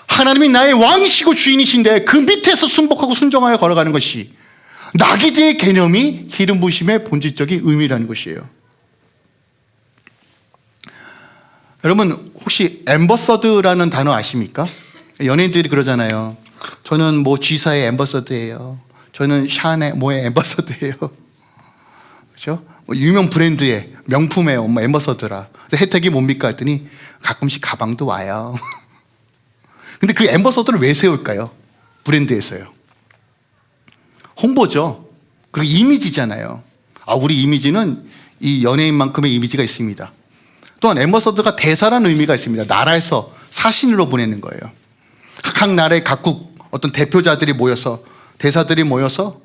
하나님이 나의 왕이시고 주인이신데 그 밑에서 순복하고 순종하여 걸어가는 것이 나기드의 개념이 기름 부으심의 본질적인 의미라는 것이에요. 여러분, 혹시 앰버서드라는 단어 아십니까? 연예인들이 그러잖아요. 저는 G사의 앰버서드예요. 저는 샤넬 앰버서드예요. 그죠? 뭐 유명 브랜드의 명품의 앰버서더라. 혜택이 뭡니까 했더니 가끔씩 가방도 와요. 근데 그 앰버서더를 왜 세울까요? 브랜드에서요. 홍보죠. 그리고 이미지잖아요. 우리 이미지는 이 연예인만큼의 이미지가 있습니다. 또한 앰버서더가 대사라는 의미가 있습니다. 나라에서 사신으로 보내는 거예요. 각 나라의 각국 어떤 대표자들이 모여서, 대사들이 모여서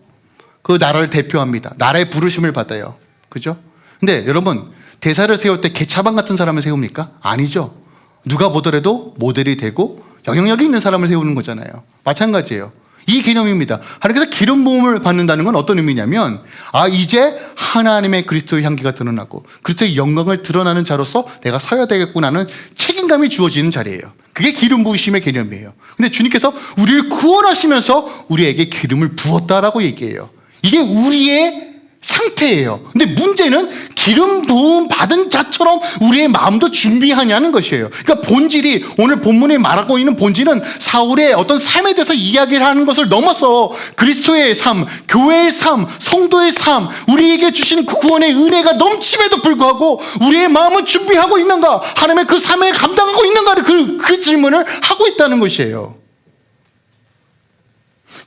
그 나라를 대표합니다. 나라의 부르심을 받아요. 그죠? 근데 여러분, 대사를 세울 때 개차반 같은 사람을 세웁니까? 아니죠. 누가 보더라도 모델이 되고 영향력이 있는 사람을 세우는 거잖아요. 마찬가지예요. 이 개념입니다. 하나님께서 기름 부음을 받는다는 건 어떤 의미냐면, 이제 하나님의 그리스도의 향기가 드러나고 그리스도의 영광을 드러나는 자로서 내가 서야 되겠구나는 책임감이 주어지는 자리예요. 그게 기름 부으심의 개념이에요. 근데 주님께서 우리를 구원하시면서 우리에게 기름을 부었다라고 얘기해요. 이게 우리의 상태예요. 근데 문제는 기름 부음 받은 자처럼 우리의 마음도 준비하냐는 것이에요. 그러니까 본질이, 오늘 본문에 말하고 있는 본질은 사울의 어떤 삶에 대해서 이야기를 하는 것을 넘어서 그리스도의 삶, 교회의 삶, 성도의 삶, 우리에게 주시는 그 구원의 은혜가 넘침에도 불구하고 우리의 마음은 준비하고 있는가, 하나님의 그 삶에 감당하고 있는가를 그 질문을 하고 있다는 것이에요.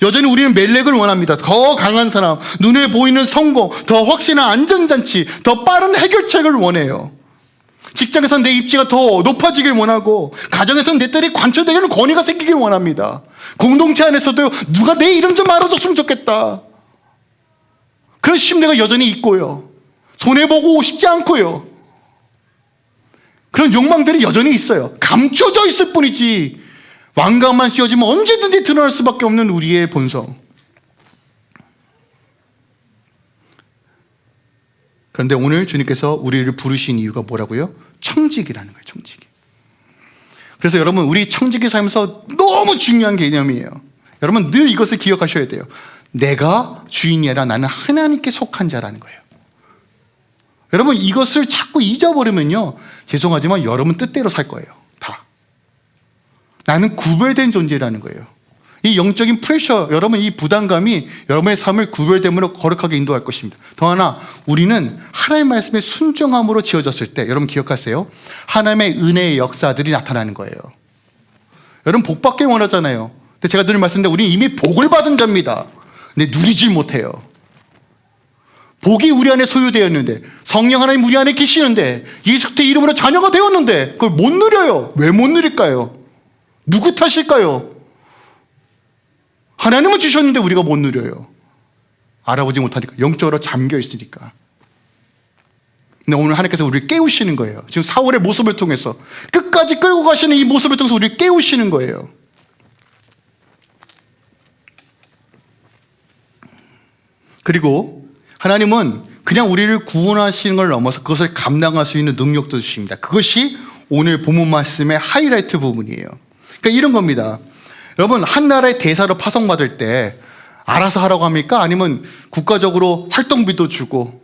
여전히 우리는 멜렉을 원합니다. 더 강한 사람, 눈에 보이는 성공, 더 확실한 안전장치, 더 빠른 해결책을 원해요. 직장에서는 내 입지가 더 높아지길 원하고, 가정에서는 내 딸이 관철되기는 권위가 생기길 원합니다. 공동체 안에서도 누가 내 이름 좀 알아줬으면 좋겠다. 그런 심리가 여전히 있고요. 손해보고 싶지 않고요. 그런 욕망들이 여전히 있어요. 감춰져 있을 뿐이지 왕관만 씌워지면 언제든지 드러날 수밖에 없는 우리의 본성. 그런데 오늘 주님께서 우리를 부르신 이유가 뭐라고요? 청직이라는 거예요. 청직이. 그래서 여러분, 우리 청직이 살면서 너무 중요한 개념이에요. 여러분 늘 이것을 기억하셔야 돼요. 내가 주인이 아니라 나는 하나님께 속한 자라는 거예요. 여러분 이것을 자꾸 잊어버리면요, 죄송하지만 여러분 뜻대로 살 거예요. 다. 나는 구별된 존재라는 거예요. 이 영적인 프레셔, 여러분 이 부담감이 여러분의 삶을 구별됨으로 거룩하게 인도할 것입니다. 더 하나, 우리는 하나님의 말씀에 순종함으로 지어졌을 때, 여러분 기억하세요, 하나님의 은혜의 역사들이 나타나는 거예요. 여러분 복 받길 원하잖아요. 근데 제가 늘 말씀드렸는데 우리는 이미 복을 받은 자입니다. 근데 누리질 못해요. 복이 우리 안에 소유되었는데, 성령 하나님 우리 안에 계시는데, 예수 그리스도의 이름으로 자녀가 되었는데 그걸 못 누려요. 왜 못 누릴까요? 누구 탓일까요? 하나님은 주셨는데 우리가 못 누려요. 알아보지 못하니까, 영적으로 잠겨 있으니까. 근데 오늘 하나님께서 우리를 깨우시는 거예요. 지금 사울의 모습을 통해서, 끝까지 끌고 가시는 이 모습을 통해서 우리를 깨우시는 거예요. 그리고 하나님은 그냥 우리를 구원하시는 걸 넘어서 그것을 감당할 수 있는 능력도 주십니다. 그것이 오늘 본문 말씀의 하이라이트 부분이에요. 그러니까 이런 겁니다. 여러분, 한 나라의 대사로 파송받을 때 알아서 하라고 합니까? 아니면 국가적으로 활동비도 주고,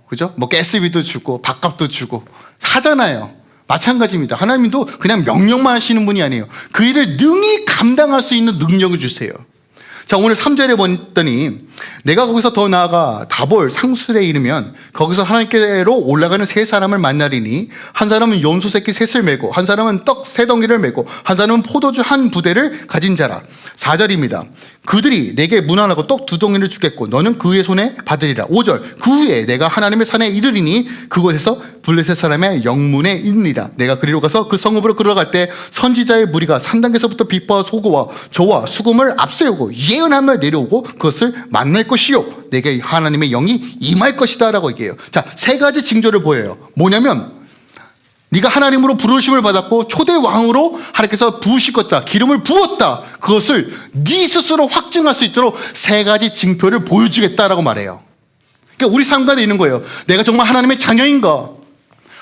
그죠? 뭐 가스비도 주고, 밥값도 주고 하잖아요. 마찬가지입니다. 하나님도 그냥 명령만 하시는 분이 아니에요. 그 일을 능히 감당할 수 있는 능력을 주세요. 자, 오늘 3절에 봤더니 내가 거기서 더 나아가 다볼 상술에 이르면 거기서 하나님께로 올라가는 세 사람을 만나리니, 한 사람은 염소 새끼 셋을 메고, 한 사람은 떡 세 덩이를 메고, 한 사람은 포도주 한 부대를 가진 자라. 4절입니다. 그들이 내게 문안하고 떡 두 덩이를 주겠고 너는 그의 손에 받으리라. 5절. 그 후에 내가 하나님의 산에 이르리니 그곳에서 블레셋 사람의 영문에 있느니라. 내가 그리로 가서 그 성읍으로 들어갈 때 선지자의 무리가 산단계서부터 비파와 소고와 저와 수금을 앞세우고 예언하며 내려오고 그것을 만날 것이요, 내게 하나님의 영이 임할 것이다 라고 얘기해요. 자, 세 가지 징조를 보여요. 뭐냐면, 네가 하나님으로 부르심을 받았고 초대 왕으로 하나님께서 부으실 것이다, 기름을 부었다, 그것을 네 스스로 확증할 수 있도록 세 가지 징표를 보여주겠다라고 말해요. 그러니까 우리 삶 가운데 있는 거예요. 내가 정말 하나님의 자녀인가,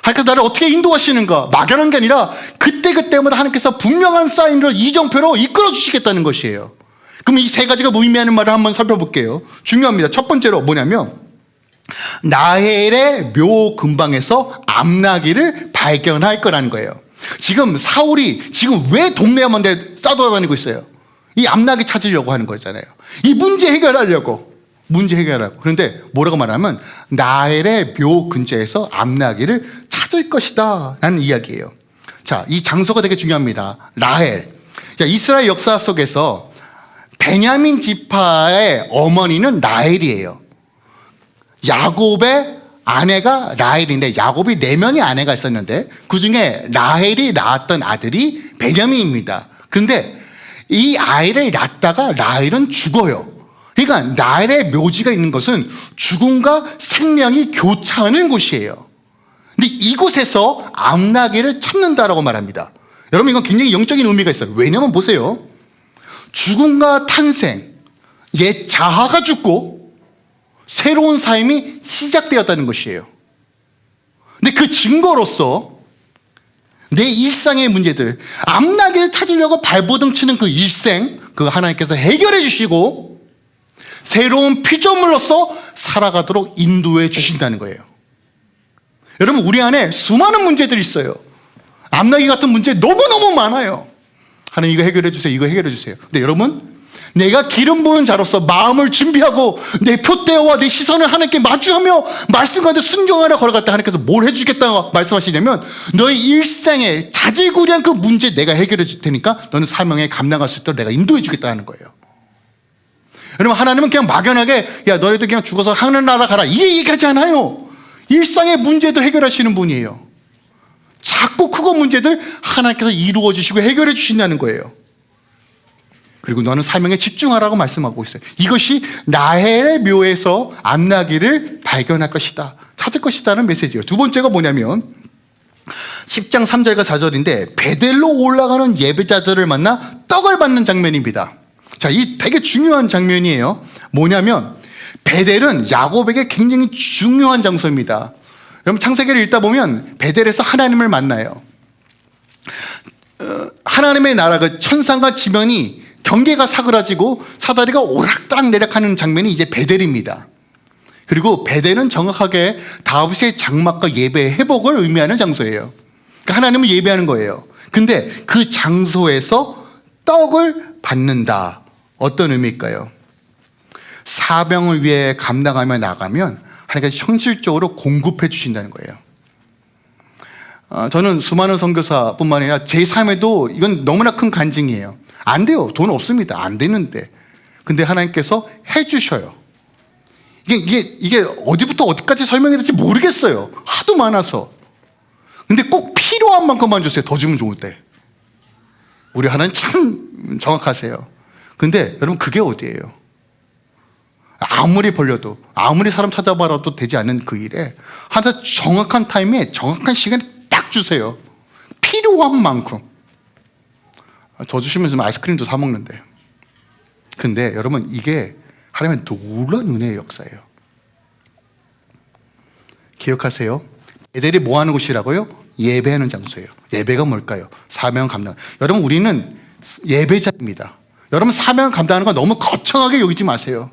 하나님께서 나를 어떻게 인도하시는가, 막연한 게 아니라 그때그때마다 하나님께서 분명한 사인으로, 이정표로 이끌어 주시겠다는 것이에요. 그럼 이 세 가지가 뭐 의미하는 말을 한번 살펴볼게요. 중요합니다. 첫 번째로 뭐냐면, 나헬의 묘 근방에서 암나귀를 발견할 거라는 거예요. 지금 사울이 지금 왜 동네 한번데 싸돌아다니고 있어요? 이 암나귀 찾으려고 하는 거잖아요. 이 문제 해결하려고. 문제 해결하고. 그런데 뭐라고 말하면 라헬의 묘 근처에서 암나귀를 찾을 것이다 라는 이야기예요. 자, 이 장소가 되게 중요합니다. 라헬. 이스라엘 역사 속에서 베냐민 지파의 어머니는 라헬이에요. 야곱의 아내가 라헬인데, 야곱이 4명의 아내가 있었는데 그 중에 라헬이 낳았던 아들이 베냐민입니다. 그런데 이 아이를 낳다가 라헬은 죽어요. 그러니까 라헬의 묘지가 있는 것은 죽음과 생명이 교차하는 곳이에요. 근데 이곳에서 암나귀를 찾는다라고 말합니다. 여러분, 이건 굉장히 영적인 의미가 있어요. 왜냐면 보세요, 죽음과 탄생, 옛 자아가 죽고 새로운 삶이 시작되었다는 것이에요. 근데 그 증거로서 내 일상의 문제들, 암나귀를 찾으려고 발버둥 치는 그 일생, 그 하나님께서 해결해 주시고 새로운 피조물로서 살아가도록 인도해 주신다는 거예요. 여러분, 우리 안에 수많은 문제들이 있어요. 암나귀 같은 문제 너무너무 많아요. 하나님, 이거 해결해 주세요, 이거 해결해 주세요. 근데 여러분, 내가 기름 부은 자로서 마음을 준비하고 내 표대와 내 시선을 하나님께 마주하며 말씀 가운데 순종하려 걸어갈 때 하나님께서 뭘 해주겠다고 말씀하시냐면, 너의 일생에 자질구레한 그 문제 내가 해결해 줄 테니까 너는 사명에 감당할 수 있도록 내가 인도해 주겠다는 거예요. 여러분, 하나님은 그냥 막연하게 야, 너희들 그냥 죽어서 하늘나라 가라 이 얘기하지 않아요. 일상의 문제도 해결하시는 분이에요. 작고 크고 문제들 하나님께서 이루어 주시고 해결해 주신다는 거예요. 그리고 너는 사명에 집중하라고 말씀하고 있어요. 이것이 라헬의 묘에서 암나귀를 발견할 것이다, 찾을 것이다는 메시지예요. 두 번째가 뭐냐면 10장 3절과 4절인데 베델로 올라가는 예배자들을 만나 떡을 받는 장면입니다. 자, 이 되게 중요한 장면이에요. 뭐냐면 베델은 야곱에게 굉장히 중요한 장소입니다. 여러분, 창세기를 읽다 보면 베델에서 하나님을 만나요. 하나님의 나라, 그 천상과 지면이 경계가 사그라지고 사다리가 오락가락 내락하는 장면이 이제 베델입니다. 그리고 베델은 정확하게 다윗의 장막과 예배의 회복을 의미하는 장소예요. 그러니까 하나님을 예배하는 거예요. 근데 그 장소에서 떡을 받는다. 어떤 의미일까요? 사명을 위해 감당하며 나가면 하나님께서 현실적으로 공급해 주신다는 거예요. 저는 수많은 선교사뿐만 아니라 제 삶에도 이건 너무나 큰 간증이에요. 안 돼요. 돈 없습니다. 안 되는데. 근데 하나님께서 해주셔요. 이게 어디부터 어디까지 설명해야 될지 모르겠어요. 하도 많아서. 근데 꼭 필요한 만큼만 주세요. 더 주면 좋을 때. 우리 하나님 참 정확하세요. 근데 여러분, 그게 어디예요? 아무리 벌려도, 아무리 사람 찾아봐라도 되지 않는 그 일에 하나 정확한 타임에 정확한 시간에 딱 주세요. 필요한 만큼. 저 주시면서 아이스크림도 사 먹는데. 근데 여러분, 이게 하나님의 놀라운 은혜의 역사예요. 기억하세요. 베델이 뭐 하는 곳이라고요? 예배하는 장소예요. 예배가 뭘까요? 사명 감당. 여러분, 우리는 예배자입니다. 여러분, 사명 감당하는 거 너무 거창하게 여기지 마세요.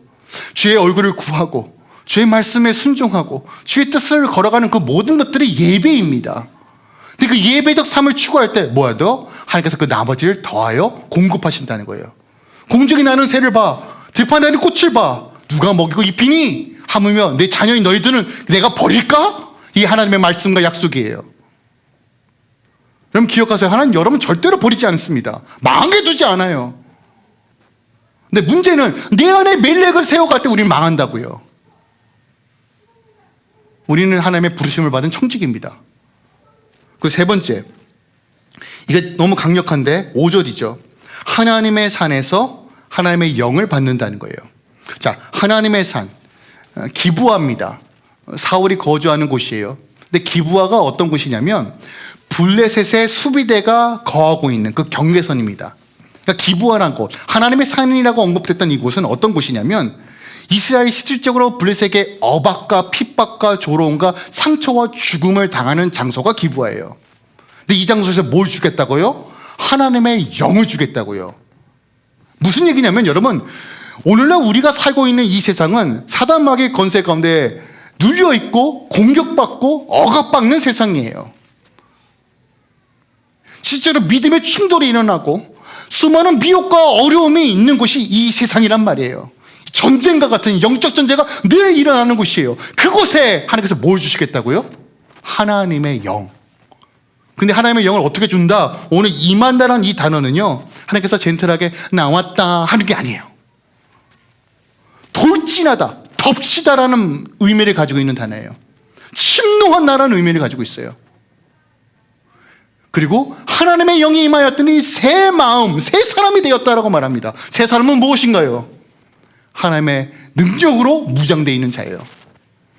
주의 얼굴을 구하고 주의 말씀에 순종하고 주의 뜻을 걸어가는 그 모든 것들이 예배입니다. 근데 그 예배적 삶을 추구할 때 뭐야? 더 하나님께서 그 나머지를 더하여 공급하신다는 거예요. 공중에 나는 새를 봐, 들판에 나는 꽃을 봐. 누가 먹이고 입히니? 하물며 내 자녀인 너희들은 내가 버릴까? 이 하나님의 말씀과 약속이에요. 여러분, 기억하세요. 하나님 여러분 절대로 버리지 않습니다. 망하게 두지 않아요. 근데 문제는 내 안에 멜렉을 세워갈 때 우리는 망한다고요. 우리는 하나님의 부르심을 받은 청직입니다. 그 세 번째, 이게 너무 강력한데 5절이죠. 하나님의 산에서 하나님의 영을 받는다는 거예요. 자, 하나님의 산, 기브아입니다. 사울이 거주하는 곳이에요. 근데 기브아가 어떤 곳이냐면 블레셋의 수비대가 거하고 있는 그 경계선입니다. 그러니까 기브아라는 곳, 하나님의 산이라고 언급됐던 이곳은 어떤 곳이냐면 이스라엘이 실질적으로 블레셋에게 억압과 핍박과 조롱과 상처와 죽음을 당하는 장소가 기브아예요. 근데 이 장소에서 뭘 주겠다고요? 하나님의 영을 주겠다고요. 무슨 얘기냐면 여러분, 오늘날 우리가 살고 있는 이 세상은 사단 마귀의 권세 가운데 눌려있고 공격받고 억압받는 세상이에요. 실제로 믿음의 충돌이 일어나고 수많은 미혹과 어려움이 있는 곳이 이 세상이란 말이에요. 전쟁과 같은 영적 전쟁가 늘 일어나는 곳이에요. 그곳에 하나님께서 뭘 주시겠다고요? 하나님의 영. 근데 하나님의 영을 어떻게 준다? 오늘 임한다라는 이 단어는요, 하나님께서 젠틀하게 나왔다 하는 게 아니에요. 돌진하다, 덮치다라는 의미를 가지고 있는 단어예요. 침노한다라는 의미를 가지고 있어요. 그리고 하나님의 영이 임하였더니 새 마음, 새 사람이 되었다라고 말합니다. 새 사람은 무엇인가요? 하나님의 능력으로 무장되어 있는 자예요.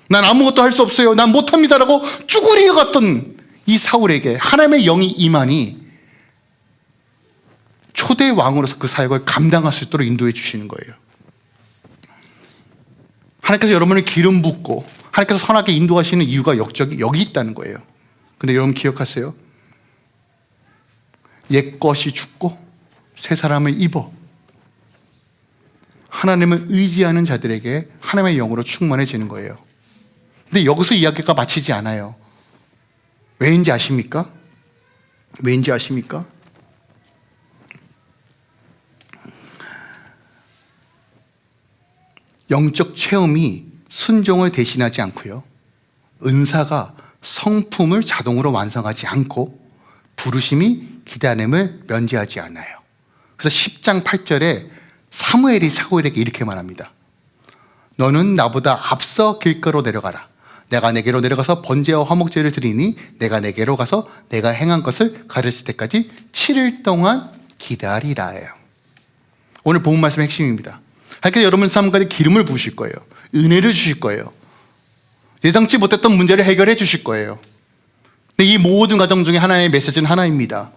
난 아무것도 할 수 없어요, 난 못합니다라고 쭈구리가 같던 이 사울에게 하나님의 영이 임하니 초대 왕으로서 그 사역을 감당할 수 있도록 인도해 주시는 거예요. 하나님께서 여러분을 기름 붓고 하나님께서 선하게 인도하시는 이유가 여기 있다는 거예요. 근데 여러분 기억하세요. 옛 것이 죽고 새 사람을 입어. 하나님을 의지하는 자들에게 하나님의 영으로 충만해지는 거예요. 근데 여기서 이야기가 마치지 않아요. 왜인지 아십니까? 왜인지 아십니까? 영적 체험이 순종을 대신하지 않고요, 은사가 성품을 자동으로 완성하지 않고 부르심이 기다림을 면제하지 않아요. 그래서 10장 8절에 사무엘이 사울에게 이렇게 말합니다. 너는 나보다 앞서 길가로 내려가라. 내가 내게로 내려가서 번제와 화목제를 드리니 내가 내게로 가서 내가 행한 것을 가르칠 때까지 7일 동안 기다리라예요. 오늘 본문 말씀의 핵심입니다. 하나님께서 여러분 삶 가운데 기름을 부으실 거예요. 은혜를 주실 거예요. 예상치 못했던 문제를 해결해 주실 거예요. 근데 이 모든 과정 중에 하나님의 메시지는 하나입니다.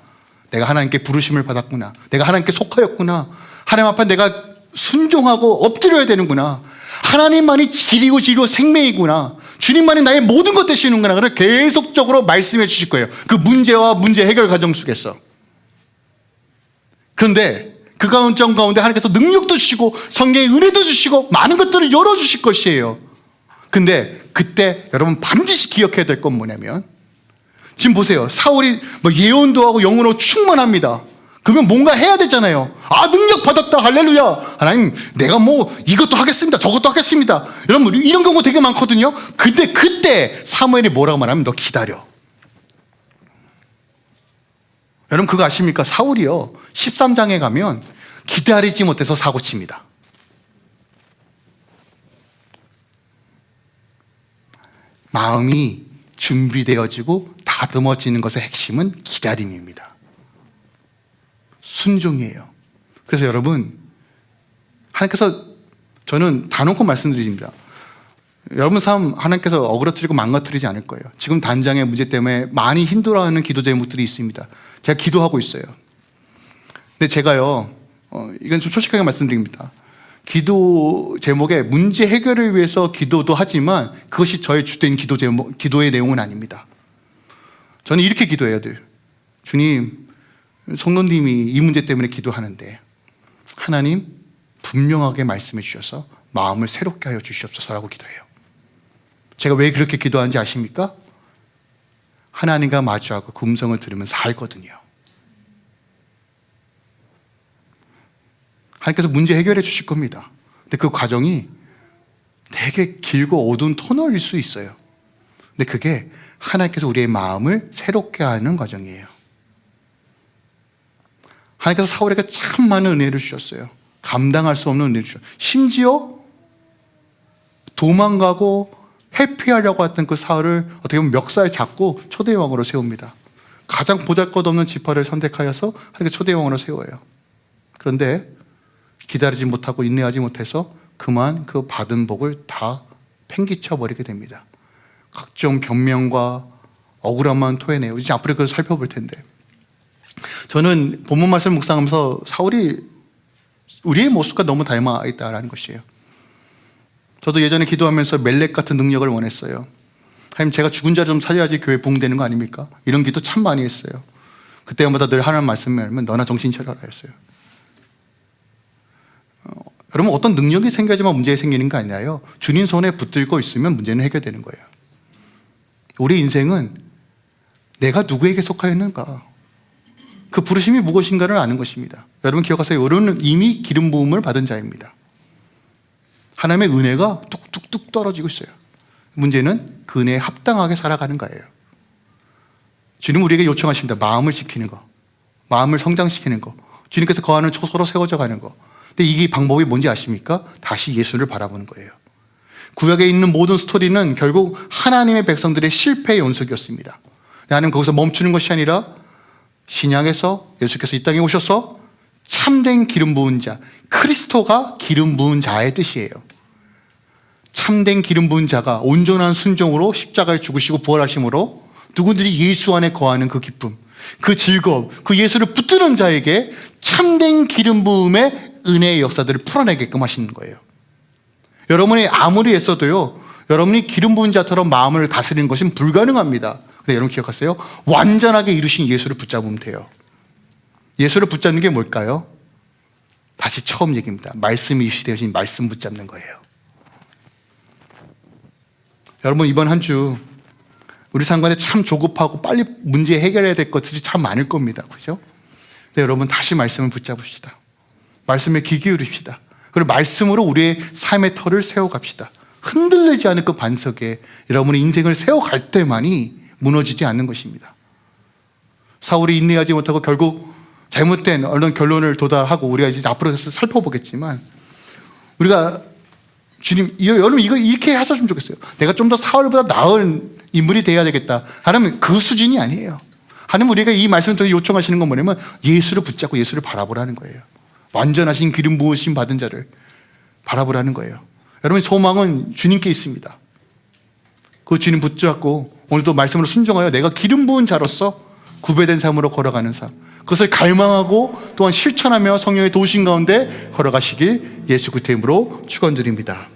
내가 하나님께 부르심을 받았구나. 내가 하나님께 속하였구나. 하나님 앞에 내가 순종하고 엎드려야 되는구나. 하나님만이 길이고 진리고 생명이구나. 주님만이 나의 모든 것 되시는구나. 그걸 계속적으로 말씀해 주실 거예요. 그 문제와 문제 해결 과정 속에서. 그런데 그 과정 가운데 하나님께서 능력도 주시고 성령의 은혜도 주시고 많은 것들을 열어주실 것이에요. 근데 그때 여러분 반드시 기억해야 될 건 뭐냐면, 지금 보세요. 사울이 예언도 하고 영으로 충만합니다. 그러면 뭔가 해야 되잖아요. 아, 능력 받았다, 할렐루야. 하나님, 내가 이것도 하겠습니다, 저것도 하겠습니다. 여러분 이런 경우 되게 많거든요. 근데 그때 사무엘이 뭐라고 말하면, 너 기다려. 여러분 그거 아십니까? 사울이요 13장에 가면 기다리지 못해서 사고칩니다. 마음이 준비되어지고 다듬어지는 것의 핵심은 기다림입니다. 순종이에요. 그래서 여러분, 하나님께서, 저는 단언코 말씀드립니다. 여러분 삶 하나님께서 어그러뜨리고 망가뜨리지 않을 거예요. 지금 단장의 문제 때문에 많이 힘들어하는 기도 제목들이 있습니다. 제가 기도하고 있어요. 근데 제가요, 이건 좀 솔직하게 말씀드립니다. 기도 제목에 문제 해결을 위해서 기도도 하지만 그것이 저의 주된 기도의 내용은 아닙니다. 저는 이렇게 기도해요, 늘. 주님, 성도님이 이 문제 때문에 기도하는데 하나님 분명하게 말씀해 주셔서 마음을 새롭게 하여 주시옵소서라고 기도해요. 제가 왜 그렇게 기도하는지 아십니까? 하나님과 마주하고 그 음성을 들으면서 알거든요. 하나님께서 문제 해결해 주실 겁니다. 근데 그 과정이 되게 길고 어두운 터널일 수 있어요. 근데 그게 하나님께서 우리의 마음을 새롭게 하는 과정이에요. 하나님께서 사울에게 참 많은 은혜를 주셨어요. 감당할 수 없는 은혜를 주셨어요. 심지어 도망가고 회피하려고 했던 그 사울을 어떻게 보면 멱살에 잡고 초대왕으로 세웁니다. 가장 보잘것없는 지파를 선택하여서 하나님께 초대왕으로 세워요. 그런데 기다리지 못하고 인내하지 못해서 그만 그 받은 복을 다 팽개쳐 버리게 됩니다. 각종 변명과 억울함만 토해내요. 이제 앞으로 그걸 살펴볼 텐데, 저는 본문 말씀 묵상하면서 사울이 우리의 모습과 너무 닮아 있다라는 것이에요. 저도 예전에 기도하면서 멜렉 같은 능력을 원했어요. 하나님, 제가 죽은 자를 좀 살려야지 교회 부흥되는 거 아닙니까? 이런 기도 참 많이 했어요. 그때마다 늘 하나님 말씀을 하면 너나 정신 차려라 했어요. 여러분, 어떤 능력이 생겨야지만 문제가 생기는 게 아니라요, 주님 손에 붙들고 있으면 문제는 해결되는 거예요. 우리 인생은 내가 누구에게 속하였는가, 그 부르심이 무엇인가를 아는 것입니다. 여러분 기억하세요. 우리는 이미 기름 부음을 받은 자입니다. 하나님의 은혜가 뚝뚝뚝 떨어지고 있어요. 문제는 그 은혜에 합당하게 살아가는 거예요. 주님 우리에게 요청하십니다. 마음을 지키는 거, 마음을 성장시키는 거, 주님께서 거하는 초소로 세워져 가는 거. 근데 이게 방법이 뭔지 아십니까? 다시 예수를 바라보는 거예요. 구약에 있는 모든 스토리는 결국 하나님의 백성들의 실패의 연속이었습니다. 하나님 거기서 멈추는 것이 아니라 신약에서 예수께서 이 땅에 오셔서 참된 기름 부은 자, 크리스토가 기름 부은 자의 뜻이에요. 참된 기름 부은 자가 온전한 순종으로 십자가에 죽으시고 부활하심으로 누구들이 예수 안에 거하는 그 기쁨, 그 즐거움, 그 예수를 붙드는 자에게 참된 기름 부음의 은혜의 역사들을 풀어내게끔 하시는 거예요. 여러분이 아무리 애써도요, 여러분이 기름 부은 자처럼 마음을 다스리는 것은 불가능합니다. 근데 여러분 기억하세요? 완전하게 이루신 예수를 붙잡으면 돼요. 예수를 붙잡는 게 뭘까요? 다시 처음 얘기입니다. 말씀이 이시되신 말씀 붙잡는 거예요. 여러분 이번 한 주 우리 상관에 참 조급하고 빨리 문제 해결해야 될 것들이 참 많을 겁니다. 그죠? 근데 여러분 다시 말씀을 붙잡읍시다. 말씀에 귀 기울입시다. 그리고 말씀으로 우리의 삶의 터를 세워갑시다. 흔들리지 않을 그 반석에 여러분의 인생을 세워갈 때만이 무너지지 않는 것입니다. 사울이 인내하지 못하고 결국 잘못된 어떤 결론을 도달하고 우리가 이제 앞으로 살펴보겠지만 우리가 주님, 여러분 이거 이렇게 하셨으면 좋겠어요. 내가 좀 더 사울보다 나은 인물이 되어야 되겠다. 하나님 그 수준이 아니에요. 하나님 우리가 이 말씀을 통해 요청하시는 건 뭐냐면 예수를 붙잡고 예수를 바라보라는 거예요. 완전하신 기름 부으심 받은 자를 바라보라는 거예요. 여러분 소망은 주님께 있습니다. 그 주님 붙잡고 오늘도 말씀으로 순종하여 내가 기름 부은 자로서 구별된 삶으로 걸어가는 삶, 그것을 갈망하고 또한 실천하며 성령의 도우심 가운데 걸어가시길 예수 그리스도의 이름으로 축원드립니다.